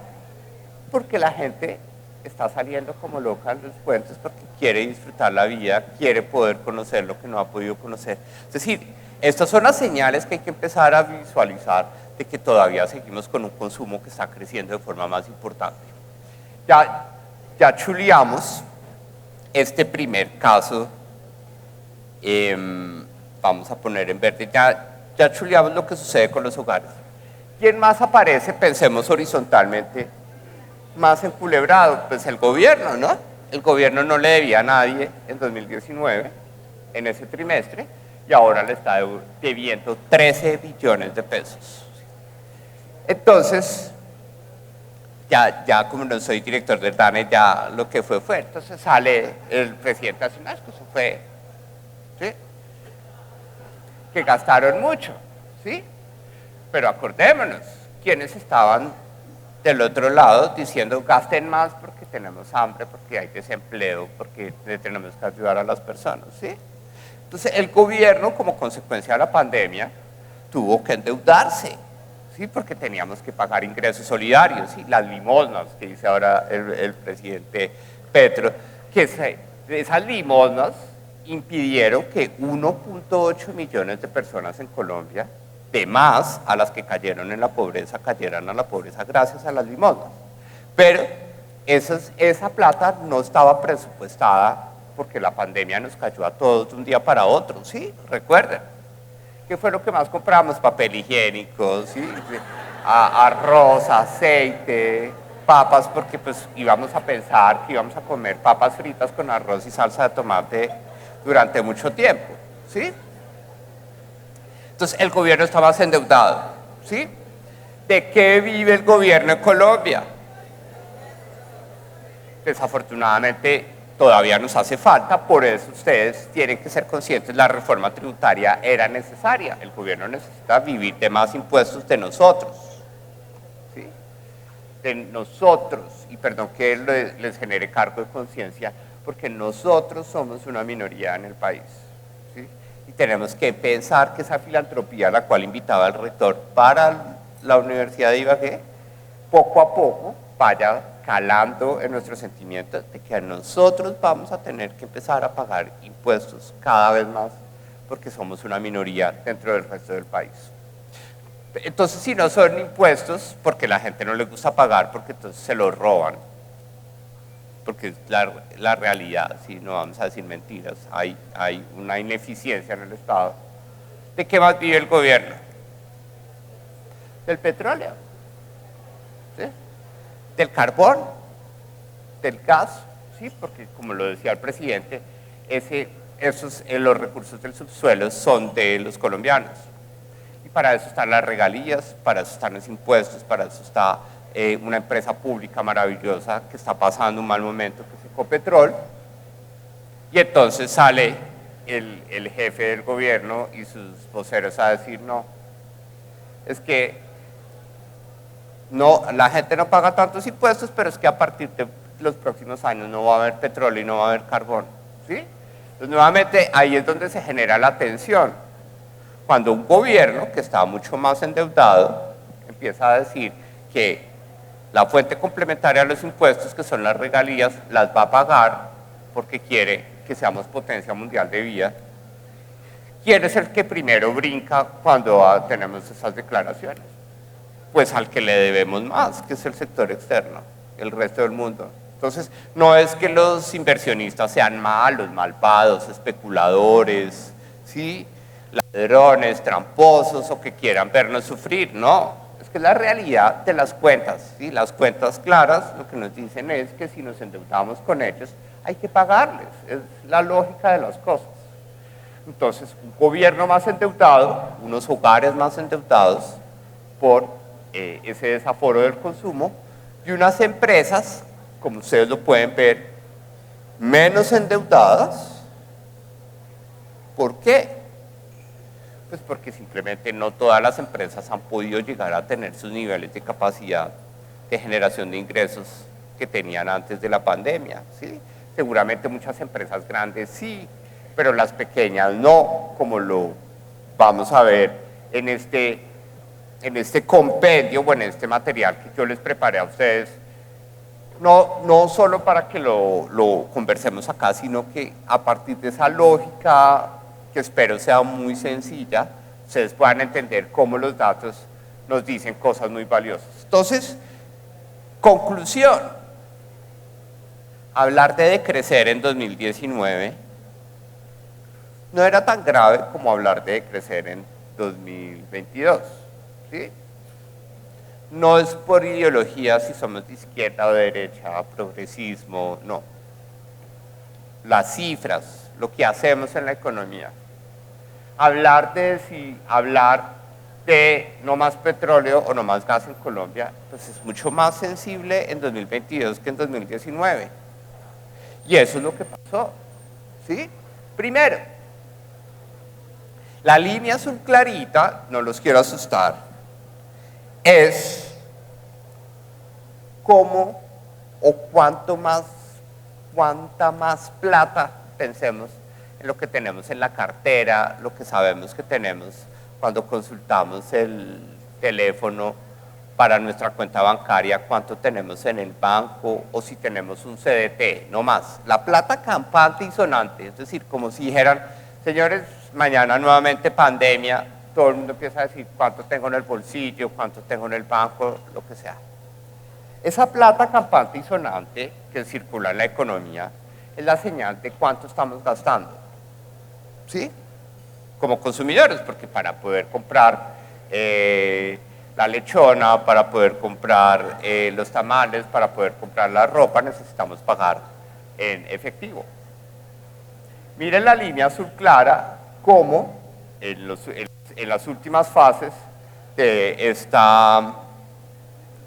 Speaker 1: porque la gente está saliendo como loca en los puentes porque quiere disfrutar la vida, quiere poder conocer lo que no ha podido conocer. Es decir, estas son las señales que hay que empezar a visualizar de que todavía seguimos con un consumo que está creciendo de forma más importante. Ya chuleamos este primer caso. Vamos a poner en verde, ya chuleamos lo que sucede con los hogares. ¿Quién más aparece? Pensemos horizontalmente, más enculebrado, pues el gobierno, ¿no? El gobierno no le debía a nadie en 2019, en ese trimestre, y ahora le está debiendo 13 billones de pesos. Entonces, ya como no soy director del DANE, ya lo que fue. Entonces sale el presidente nacional, que eso fue, ¿sí? Que gastaron mucho, ¿sí? Pero acordémonos, quienes estaban del otro lado diciendo gasten más porque tenemos hambre, porque hay desempleo, porque tenemos que ayudar a las personas, ¿sí? Entonces el gobierno, como consecuencia de la pandemia, tuvo que endeudarse, ¿sí? Porque teníamos que pagar ingresos solidarios, ¿sí? Las limosnas que dice ahora el presidente Petro, que esas limosnas impidieron que 1.8 millones de personas en Colombia, de más a las que cayeron en la pobreza, cayeran a la pobreza gracias a las limosnas. Pero esa plata no estaba presupuestada porque la pandemia nos cayó a todos de un día para otro, ¿sí? Recuerden. ¿Qué fue lo que más compramos? Papel higiénico, ¿sí? Arroz, aceite, papas, porque pues íbamos a pensar que íbamos a comer papas fritas con arroz y salsa de tomate durante mucho tiempo, ¿sí? Entonces el gobierno está más endeudado, ¿sí? ¿De qué vive el gobierno en Colombia? Desafortunadamente todavía nos hace falta, por eso ustedes tienen que ser conscientes, la reforma tributaria era necesaria, el gobierno necesita vivir de más impuestos de nosotros, ¿sí? De nosotros, y perdón que les genere cargo de conciencia, porque nosotros somos una minoría en el país, ¿sí? Y tenemos que pensar que esa filantropía a la cual invitaba el rector para la Universidad de Ibagué, poco a poco vaya calando en nuestros sentimientos de que nosotros vamos a tener que empezar a pagar impuestos cada vez más porque somos una minoría dentro del resto del país. Entonces, si no son impuestos, porque la gente no le gusta pagar, porque entonces se los roban, porque es la realidad, si no vamos a decir mentiras, hay una ineficiencia en el Estado. ¿De qué más vive el gobierno? Del petróleo, ¿sí? Del carbón, del gas, ¿sí? Porque como lo decía el presidente, los recursos del subsuelo son de los colombianos. Y para eso están las regalías, para eso están los impuestos, para eso está una empresa pública maravillosa que está pasando un mal momento, que es Ecopetrol. Y entonces sale el jefe del gobierno y sus voceros a decir, no, es que no, la gente no paga tantos impuestos, pero es que a partir de los próximos años no va a haber petróleo y no va a haber carbón, ¿sí? Entonces nuevamente ahí es donde se genera la tensión. Cuando un gobierno que está mucho más endeudado empieza a decir que la fuente complementaria a los impuestos, que son las regalías, las va a pagar porque quiere que seamos potencia mundial de vida, ¿quién es el que primero brinca cuando tenemos esas declaraciones? Pues al que le debemos más, que es el sector externo, el resto del mundo. Entonces, no es que los inversionistas sean malos, malvados, especuladores, ¿sí? Ladrones, tramposos o que quieran vernos sufrir, no. Es que es la realidad de las cuentas, ¿sí? Las cuentas claras lo que nos dicen es que si nos endeudamos con ellos hay que pagarles, es la lógica de las cosas. Entonces, un gobierno más endeudado, unos hogares más endeudados por ese desaforo del consumo, y unas empresas, como ustedes lo pueden ver, menos endeudadas. ¿Por qué? Pues porque simplemente no todas las empresas han podido llegar a tener sus niveles de capacidad de generación de ingresos que tenían antes de la pandemia, ¿sí? Seguramente muchas empresas grandes sí, pero las pequeñas no, como lo vamos a ver en este compendio o en este material que yo les preparé a ustedes, no solo para que lo conversemos acá, sino que a partir de esa lógica, que espero sea muy sencilla, ustedes puedan entender cómo los datos nos dicen cosas muy valiosas. Entonces, conclusión, hablar de decrecer en 2019 no era tan grave como hablar de decrecer en 2022, ¿sí? No es por ideología si somos de izquierda o de derecha, progresismo, no. Las cifras, lo que hacemos en la economía. Hablar de no más petróleo o no más gas en Colombia, pues es mucho más sensible en 2022 que en 2019. Y eso es lo que pasó, ¿sí? Primero, la línea azul clarita, no los quiero asustar, es cómo o cuánta más plata pensemos en lo que tenemos en la cartera, lo que sabemos que tenemos cuando consultamos el teléfono para nuestra cuenta bancaria, cuánto tenemos en el banco o si tenemos un CDT, no más. La plata campante y sonante, es decir, como si dijeran, señores, mañana nuevamente pandemia, todo el mundo empieza a decir cuánto tengo en el bolsillo, cuánto tengo en el banco, lo que sea. Esa plata campante y sonante que circula en la economía es la señal de cuánto estamos gastando, ¿sí? Como consumidores, porque para poder comprar la lechona, para poder comprar los tamales, para poder comprar la ropa, necesitamos pagar en efectivo. Miren la línea azul clara, como en las últimas fases de esta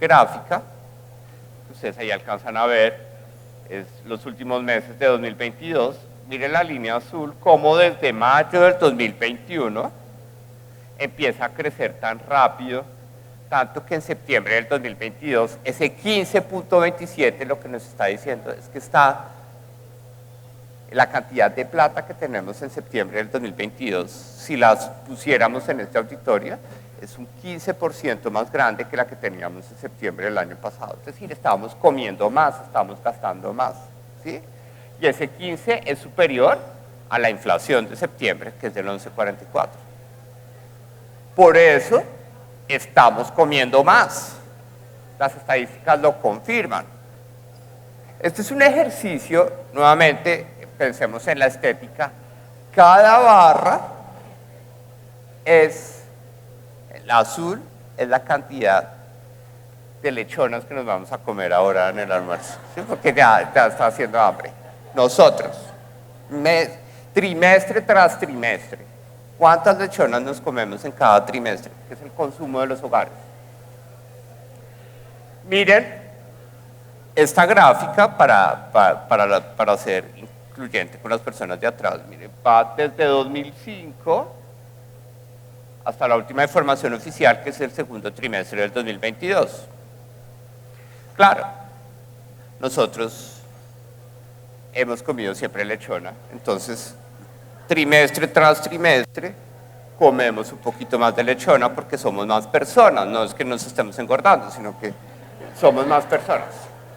Speaker 1: gráfica, ustedes ahí alcanzan a ver, es los últimos meses de 2022, miren la línea azul, como desde mayo del 2021 empieza a crecer tan rápido, tanto que en septiembre del 2022, ese 15.27 lo que nos está diciendo es que está la cantidad de plata que tenemos en septiembre del 2022, si las pusiéramos en este auditorio, es un 15% más grande que la que teníamos en septiembre del año pasado. Es decir, estábamos comiendo más, estábamos gastando más, ¿sí? Y ese 15 es superior a la inflación de septiembre, que es del 11.44. Por eso estamos comiendo más. Las estadísticas lo confirman. Este es un ejercicio, nuevamente, pensemos en la estética. Cada barra es, la azul es la cantidad de lechonas que nos vamos a comer ahora en el almuerzo, ¿sí? Porque ya está haciendo hambre. Nosotros, trimestre tras trimestre, ¿cuántas lechonas nos comemos en cada trimestre? Que es el consumo de los hogares. Miren esta gráfica para ser incluyente con las personas de atrás. Miren, va desde 2005 hasta la última información oficial, que es el segundo trimestre del 2022. Claro, nosotros hemos comido siempre lechona, entonces trimestre tras trimestre comemos un poquito más de lechona porque somos más personas, no es que nos estemos engordando, sino que somos más personas.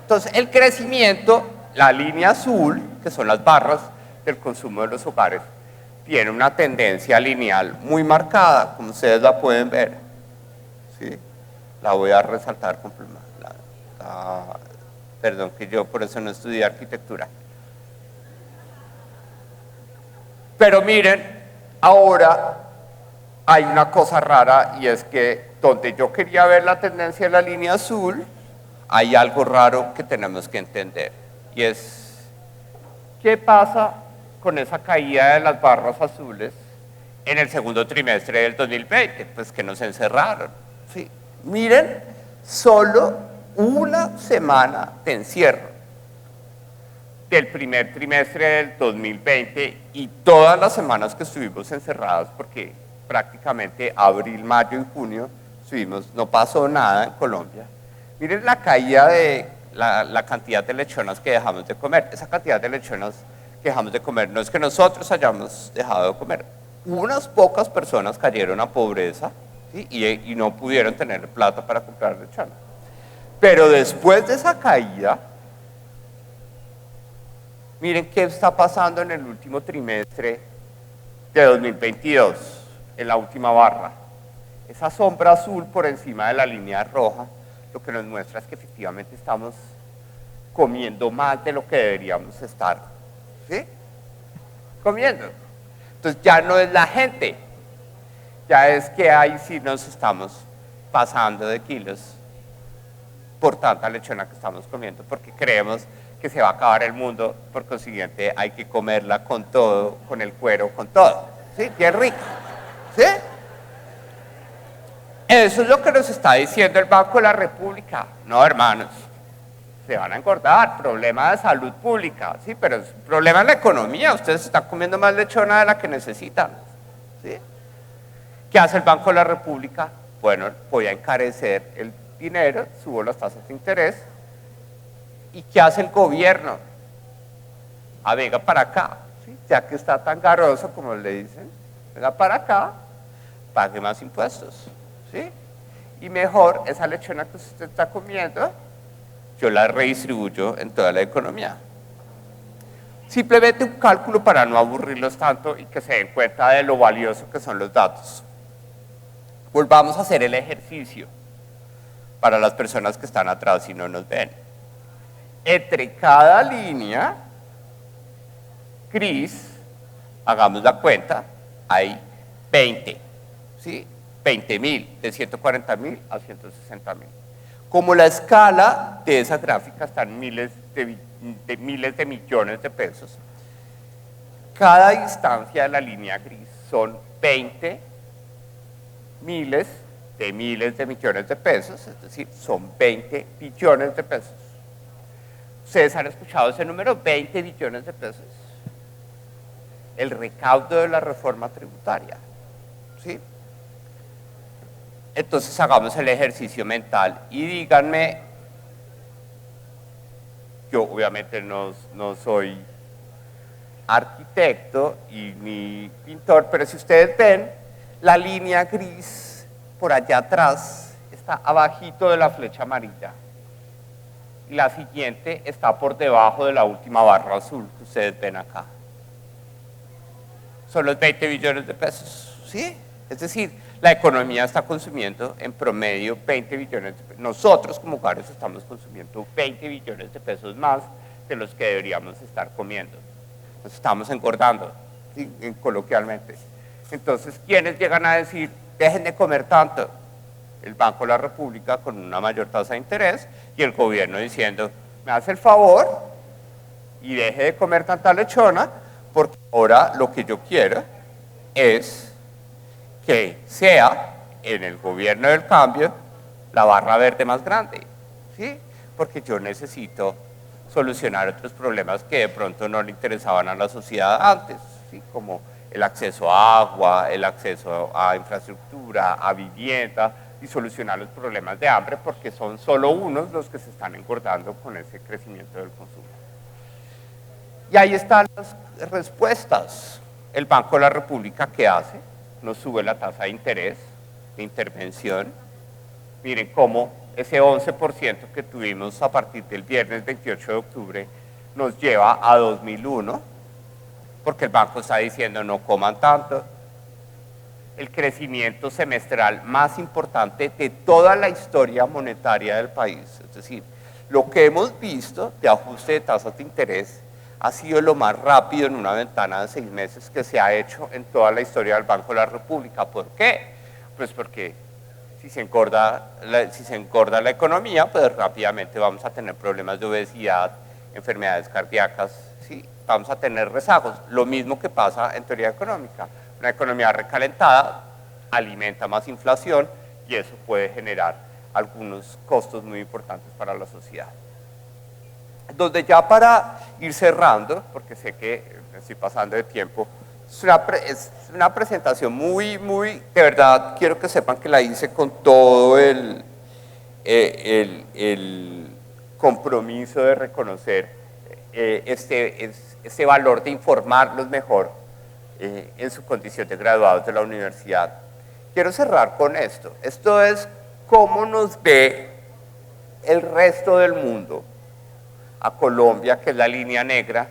Speaker 1: Entonces el crecimiento, la línea azul, que son las barras del consumo de los hogares, tiene una tendencia lineal muy marcada, como ustedes la pueden ver, ¿sí? La voy a resaltar con pluma. Perdón, que yo por eso no estudié arquitectura. Pero miren, ahora hay una cosa rara y es que donde yo quería ver la tendencia de la línea azul, hay algo raro que tenemos que entender. Y es, ¿qué pasa con esa caída de las barras azules en el segundo trimestre del 2020? Pues que nos encerraron. ¿Sí? Miren, solo una semana de encierro del primer trimestre del 2020 y todas las semanas que estuvimos encerradas, porque prácticamente abril, mayo y junio no pasó nada en Colombia. Miren la caída de la cantidad de lechonas que dejamos de comer. Esa cantidad de lechonas que dejamos de comer no es que nosotros hayamos dejado de comer. Unas pocas personas cayeron a pobreza, ¿sí? y no pudieron tener plata para comprar lechona. Pero después de esa caída, miren qué está pasando en el último trimestre de 2022, en la última barra. Esa sombra azul por encima de la línea roja, lo que nos muestra es que efectivamente estamos comiendo más de lo que deberíamos estar, ¿sí? Comiendo. Entonces ya no es la gente, ya es que ahí sí nos estamos pasando de kilos por tanta lechona que estamos comiendo, porque creemos que se va a acabar el mundo, por consiguiente hay que comerla con todo, con el cuero, con todo, ¿sí? Bien rico, ¿sí? Eso es lo que nos está diciendo el Banco de la República. No, hermanos, se van a engordar, problema de salud pública, ¿sí? Pero es un problema en la economía, ustedes están comiendo más lechona de la que necesitan, ¿sí? ¿Qué hace el Banco de la República? Bueno, voy a encarecer el dinero, subo las tasas de interés. ¿Y qué hace el gobierno? Venga para acá, ¿sí? Ya que está tan garoso como le dicen, venga para acá, pague más impuestos, ¿sí? Y mejor esa lechona que usted está comiendo, yo la redistribuyo en toda la economía. Simplemente un cálculo para no aburrirlos tanto y que se den cuenta de lo valioso que son los datos. Volvamos a hacer el ejercicio para las personas que están atrás y no nos ven. Entre cada línea gris, hagamos la cuenta, hay 20, ¿sí? 20.000, de 140.000 a 160.000. Como la escala de esa gráfica está en miles de millones de pesos, cada distancia de la línea gris son 20 miles de millones de pesos, es decir, son 20 billones de pesos. ¿Ustedes han escuchado ese número? 20 billones de pesos. El recaudo de la reforma tributaria, ¿sí? Entonces hagamos el ejercicio mental y díganme, yo obviamente no soy arquitecto y ni pintor, pero si ustedes ven, la línea gris por allá atrás está abajito de la flecha amarilla. Y la siguiente está por debajo de la última barra azul que ustedes ven acá. Son los 20 billones de pesos, ¿sí? Es decir, la economía está consumiendo en promedio 20 billones de pesos. Nosotros como hogares estamos consumiendo 20 billones de pesos más de los que deberíamos estar comiendo. Nos estamos engordando, ¿sí? Coloquialmente. Entonces, ¿quiénes llegan a decir, dejen de comer tanto? El Banco de la República con una mayor tasa de interés y el gobierno diciendo, me hace el favor y deje de comer tanta lechona, porque ahora lo que yo quiero es que sea en el gobierno del cambio la barra verde más grande, ¿sí? Porque yo necesito solucionar otros problemas que de pronto no le interesaban a la sociedad antes, ¿sí? Como el acceso a agua, el acceso a infraestructura, a vivienda, y solucionar los problemas de hambre, porque son solo unos los que se están engordando con ese crecimiento del consumo. Y ahí están las respuestas. El Banco de la República, ¿qué hace? Nos sube la tasa de interés, de intervención. Miren cómo ese 11% que tuvimos a partir del viernes 28 de octubre nos lleva a 2001, porque el banco está diciendo no coman tanto. El crecimiento semestral más importante de toda la historia monetaria del país. Es decir, lo que hemos visto de ajuste de tasas de interés ha sido lo más rápido en una ventana de 6 meses que se ha hecho en toda la historia del Banco de la República. ¿Por qué? Pues porque Si se engorda la economía, pues rápidamente vamos a tener problemas de obesidad, enfermedades cardíacas, ¿sí? Vamos a tener rezagos. Lo mismo que pasa en teoría económica. Una economía recalentada alimenta más inflación y eso puede generar algunos costos muy importantes para la sociedad. Donde ya para ir cerrando, porque sé que me estoy pasando de tiempo, es una presentación de verdad, quiero que sepan que la hice con todo el compromiso de reconocer este valor de informarlos mejor en su condición de graduados de la universidad. Quiero cerrar con esto. Esto es cómo nos ve el resto del mundo a Colombia, que es la línea negra,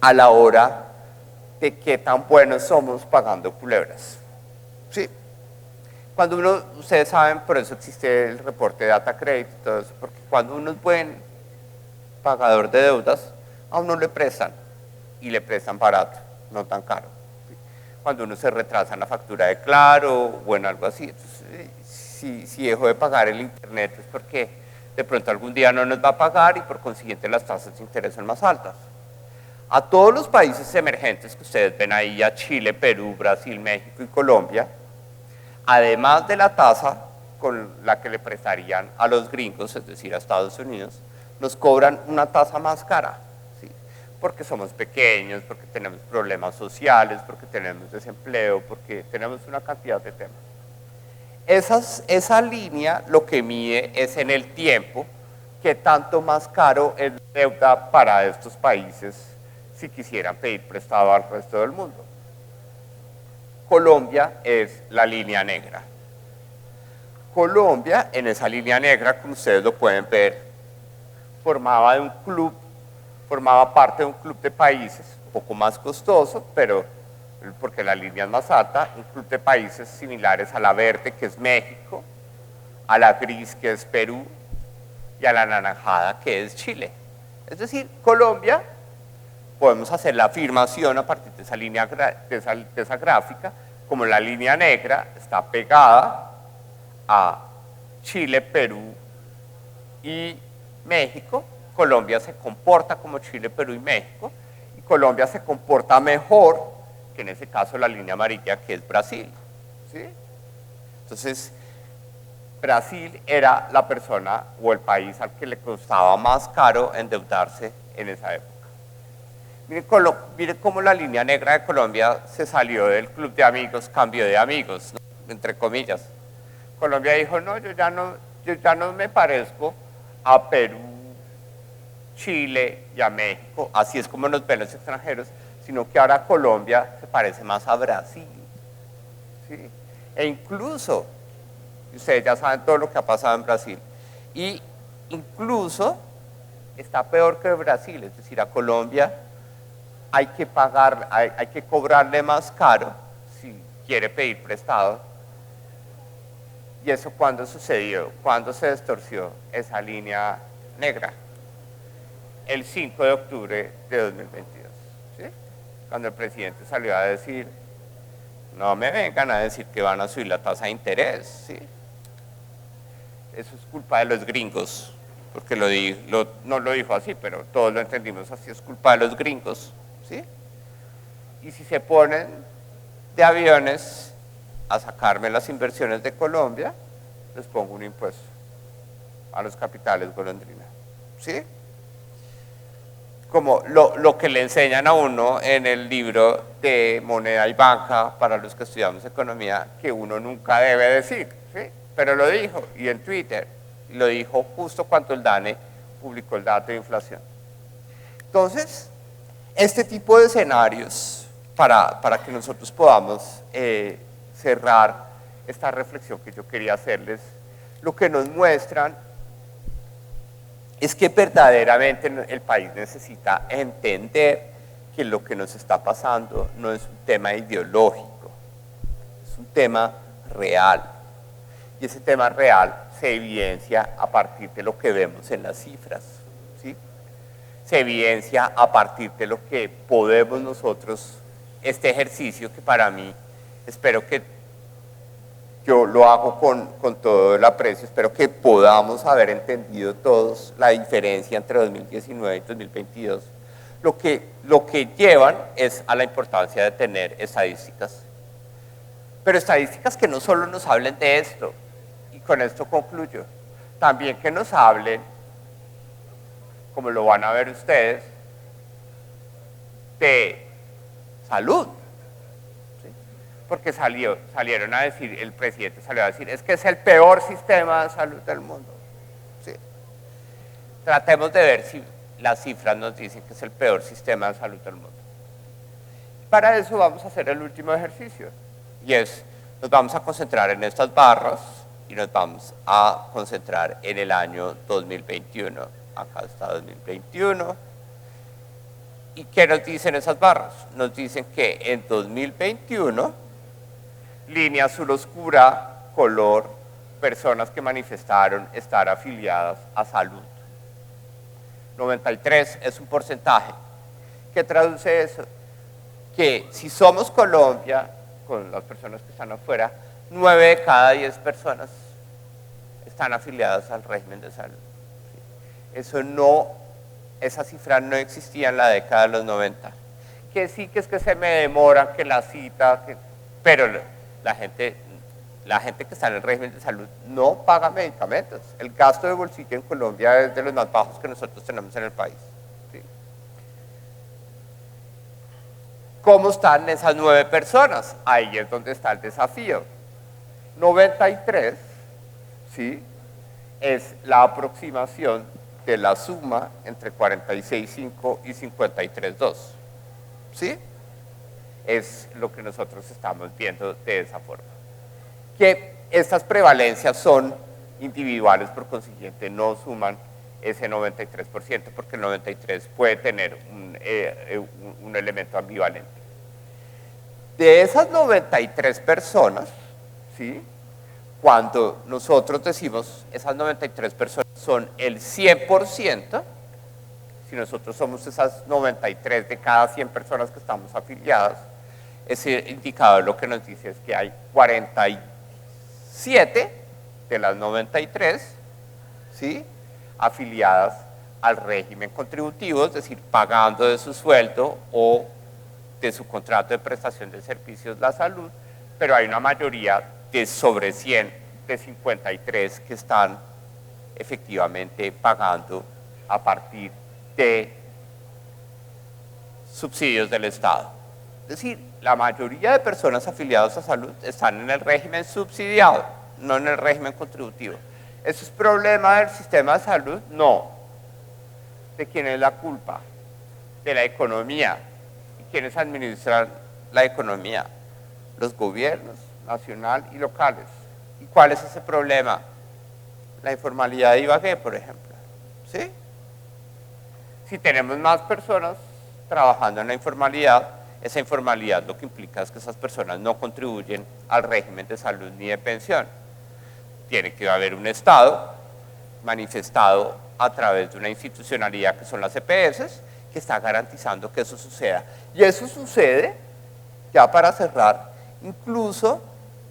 Speaker 1: a la hora de qué tan buenos somos pagando culebras. ¿Sí? Cuando ustedes saben, por eso existe el reporte de data credit y todo eso, porque cuando uno es buen pagador de deudas, a uno le prestan, y le prestan barato, no tan caro. ¿Sí? Cuando uno se retrasa en la factura de Claro o en algo así, entonces, si dejo de pagar el internet es porque de pronto algún día no nos va a pagar y por consiguiente las tasas de interés son más altas. A todos los países emergentes que ustedes ven ahí, a Chile, Perú, Brasil, México y Colombia, además de la tasa con la que le prestarían a los gringos, es decir, a Estados Unidos, nos cobran una tasa más cara, ¿sí? Porque somos pequeños, porque tenemos problemas sociales, porque tenemos desempleo, porque tenemos una cantidad de temas. Esa línea lo que mide es en el tiempo qué tanto más caro es la deuda para estos países si quisieran pedir prestado al resto del mundo. Colombia es la línea negra. Colombia, en esa línea negra, como ustedes lo pueden ver, formaba parte de un club de países, un poco más costoso, pero porque la línea es más alta, un club de países similares a la verde, que es México, a la gris, que es Perú, y a la anaranjada, que es Chile. Es decir, Colombia, podemos hacer la afirmación a partir de esa línea, de esa gráfica, como la línea negra está pegada a Chile, Perú y México, Colombia se comporta como Chile, Perú y México, y Colombia se comporta mejor que en ese caso la línea amarilla, que es Brasil. ¿Sí? Entonces, Brasil era la persona o el país al que le costaba más caro endeudarse en esa época. Miren cómo la línea negra de Colombia se salió del club de amigos, cambió de amigos, ¿no? Entre comillas. Colombia dijo, no, yo ya no me parezco a Perú, Chile y a México, así es como nos ven los extranjeros, sino que ahora Colombia se parece más a Brasil. ¿Sí? E incluso, ustedes ya saben todo lo que ha pasado en Brasil, y incluso está peor que Brasil, es decir, a Colombia hay que cobrarle más caro si quiere pedir prestado. ¿Y eso cuándo sucedió? ¿Cuándo se distorsió esa línea negra? El 5 de octubre de 2022. ¿Sí? Cuando el presidente salió a decir, no me vengan a decir que van a subir la tasa de interés. ¿Sí? Eso es culpa de los gringos, porque no lo dijo así, pero todos lo entendimos así, es culpa de los gringos. ¿Sí? Y si se ponen de aviones a sacarme las inversiones de Colombia, les pongo un impuesto a los capitales golondrina. ¿Sí? Como lo que le enseñan a uno en el libro de Moneda y Banca para los que estudiamos economía, que uno nunca debe decir. ¿Sí? Pero lo dijo, y en Twitter, lo dijo justo cuando el DANE publicó el dato de inflación. Entonces, este tipo de escenarios, para que nosotros podamos cerrar esta reflexión que yo quería hacerles, lo que nos muestran es que verdaderamente el país necesita entender que lo que nos está pasando no es un tema ideológico, es un tema real. Y ese tema real se evidencia a partir de lo que vemos en las cifras. ¿Sí? Se evidencia a partir de lo que podemos nosotros, este ejercicio que para mí, espero que yo lo hago con todo el aprecio, espero que podamos haber entendido todos la diferencia entre 2019 y 2022. Lo que llevan es a la importancia de tener estadísticas, pero estadísticas que no solo nos hablen de esto, y con esto concluyo, también que nos hablen, como lo van a ver ustedes, de salud. ¿Sí? Porque salieron a decir, el presidente salió a decir, es que es el peor sistema de salud del mundo. ¿Sí? Tratemos de ver si las cifras nos dicen que es el peor sistema de salud del mundo. Para eso vamos a hacer el último ejercicio, y es, nos vamos a concentrar en estas barras, y nos vamos a concentrar en el año 2021. Acá está 2021. ¿Y qué nos dicen esas barras? Nos dicen que en 2021, línea azul oscura, color, personas que manifestaron estar afiliadas a salud. 93 es un porcentaje. ¿Qué traduce eso? Que si somos Colombia, con las personas que están afuera, 9 de cada 10 personas están afiliadas al régimen de salud. Eso no, esa cifra no existía en la década de los 90. Que sí, que es que se me demora, que la cita, pero la gente que está en el régimen de salud no paga medicamentos. El gasto de bolsillo en Colombia es de los más bajos que nosotros tenemos en el país. ¿Sí? ¿Cómo están esas 9 personas? Ahí es donde está el desafío. 93, ¿sí? Es la aproximación de la suma entre 46.5 y 53.2. ¿Sí? Es lo que nosotros estamos viendo de esa forma. Que estas prevalencias son individuales, por consiguiente no suman ese 93%, porque el 93% puede tener un elemento ambivalente. De esas 93 personas, ¿sí? Cuando nosotros decimos esas 93 personas son el 100%, si nosotros somos esas 93 de cada 100 personas que estamos afiliadas, ese indicador lo que nos dice es que hay 47 de las 93, ¿sí? Afiliadas al régimen contributivo, es decir, pagando de su sueldo o de su contrato de prestación de servicios la salud, pero hay una mayoría de sobre 100, de 53 que están efectivamente pagando a partir de subsidios del Estado. Es decir, la mayoría de personas afiliadas a salud están en el régimen subsidiado, no en el régimen contributivo. ¿Eso es problema del sistema de salud? No. ¿De quién es la culpa? De la economía. ¿Y quiénes administran la economía? Los gobiernos nacional y locales. ¿Y cuál es ese problema? La informalidad de Ibagué, por ejemplo. ¿Sí? Si tenemos más personas trabajando en la informalidad, esa informalidad lo que implica es que esas personas no contribuyen al régimen de salud ni de pensión. Tiene que haber un Estado manifestado a través de una institucionalidad que son las EPS, que está garantizando que eso suceda. Y eso sucede, ya para cerrar, incluso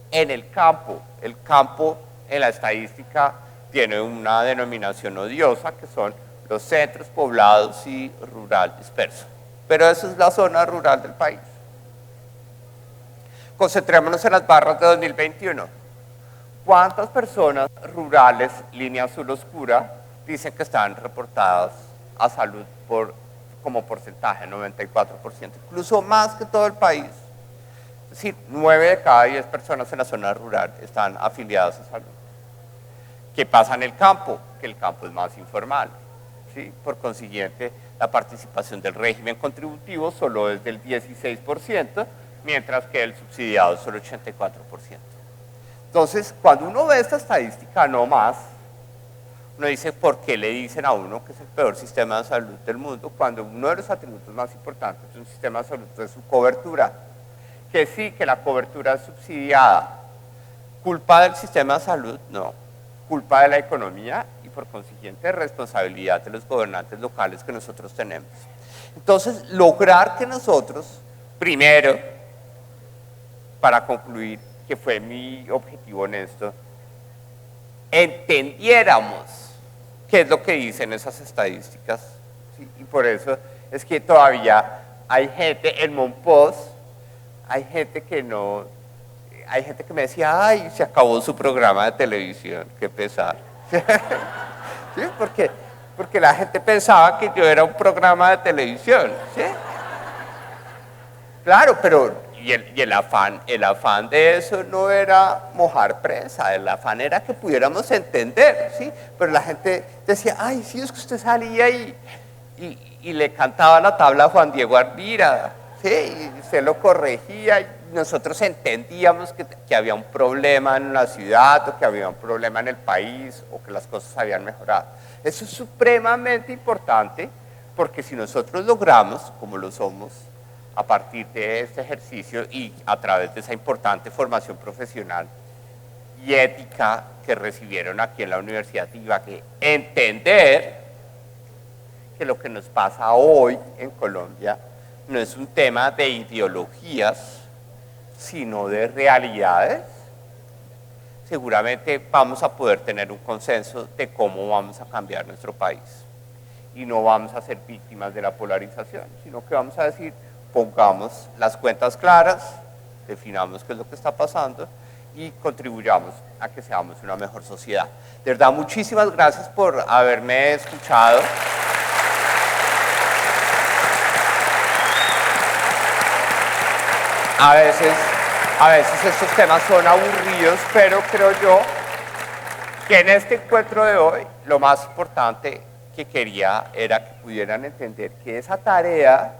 Speaker 1: en el campo. El campo en la estadística tiene una denominación odiosa que son los centros poblados y rural disperso. Pero esa es la zona rural del país. Concentrémonos en las barras de 2021. ¿Cuántas personas rurales, línea azul oscura, dicen que están reportadas a salud como porcentaje, 94%? Incluso más que todo el país. Es decir, 9 de cada 10 personas en la zona rural están afiliadas a salud. ¿Qué pasa en el campo? Que el campo es más informal. ¿Sí? Por consiguiente, la participación del régimen contributivo solo es del 16%, mientras que el subsidiado es solo 84%. Entonces, cuando uno ve esta estadística no más, uno dice, ¿por qué le dicen a uno que es el peor sistema de salud del mundo? Cuando uno de los atributos más importantes de un sistema de salud es su cobertura. Que sí, que la cobertura es subsidiada. ¿Culpa del sistema de salud? No. Culpa de la economía y por consiguiente responsabilidad de los gobernantes locales que nosotros tenemos. Entonces, lograr que nosotros, primero, para concluir, que fue mi objetivo en esto, entendiéramos qué es lo que dicen esas estadísticas, ¿sí? Y por eso es que todavía hay gente en Monpós, hay gente que no, hay gente que me decía, ay, se acabó su programa de televisión, qué pesar. ¿Sí? Porque la gente pensaba que yo era un programa de televisión, ¿sí? Claro, pero y el afán de eso no era mojar prensa, el afán era que pudiéramos entender, ¿sí? Pero la gente decía, ay, sí, es que usted salía y le cantaba la tabla a Juan Diego Arvira, ¿sí? Y usted lo corregía y nosotros entendíamos que había un problema en la ciudad o que había un problema en el país o que las cosas habían mejorado. Eso es supremamente importante porque si nosotros logramos, como lo somos, a partir de este ejercicio y a través de esa importante formación profesional y ética que recibieron aquí en la Universidad de Ibagué, entender que lo que nos pasa hoy en Colombia no es un tema de ideologías, sino de realidades, seguramente vamos a poder tener un consenso de cómo vamos a cambiar nuestro país. Y no vamos a ser víctimas de la polarización, sino que vamos a decir, pongamos las cuentas claras, definamos qué es lo que está pasando y contribuyamos a que seamos una mejor sociedad. De verdad, muchísimas gracias por haberme escuchado. A veces estos temas son aburridos, pero creo yo que en este encuentro de hoy lo más importante que quería era que pudieran entender que esa tarea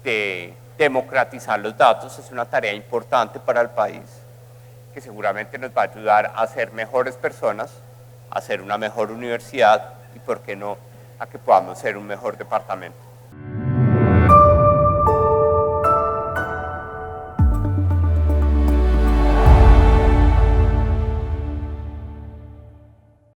Speaker 1: de democratizar los datos es una tarea importante para el país, que seguramente nos va a ayudar a ser mejores personas, a ser una mejor universidad y, por qué no, a que podamos ser un mejor departamento.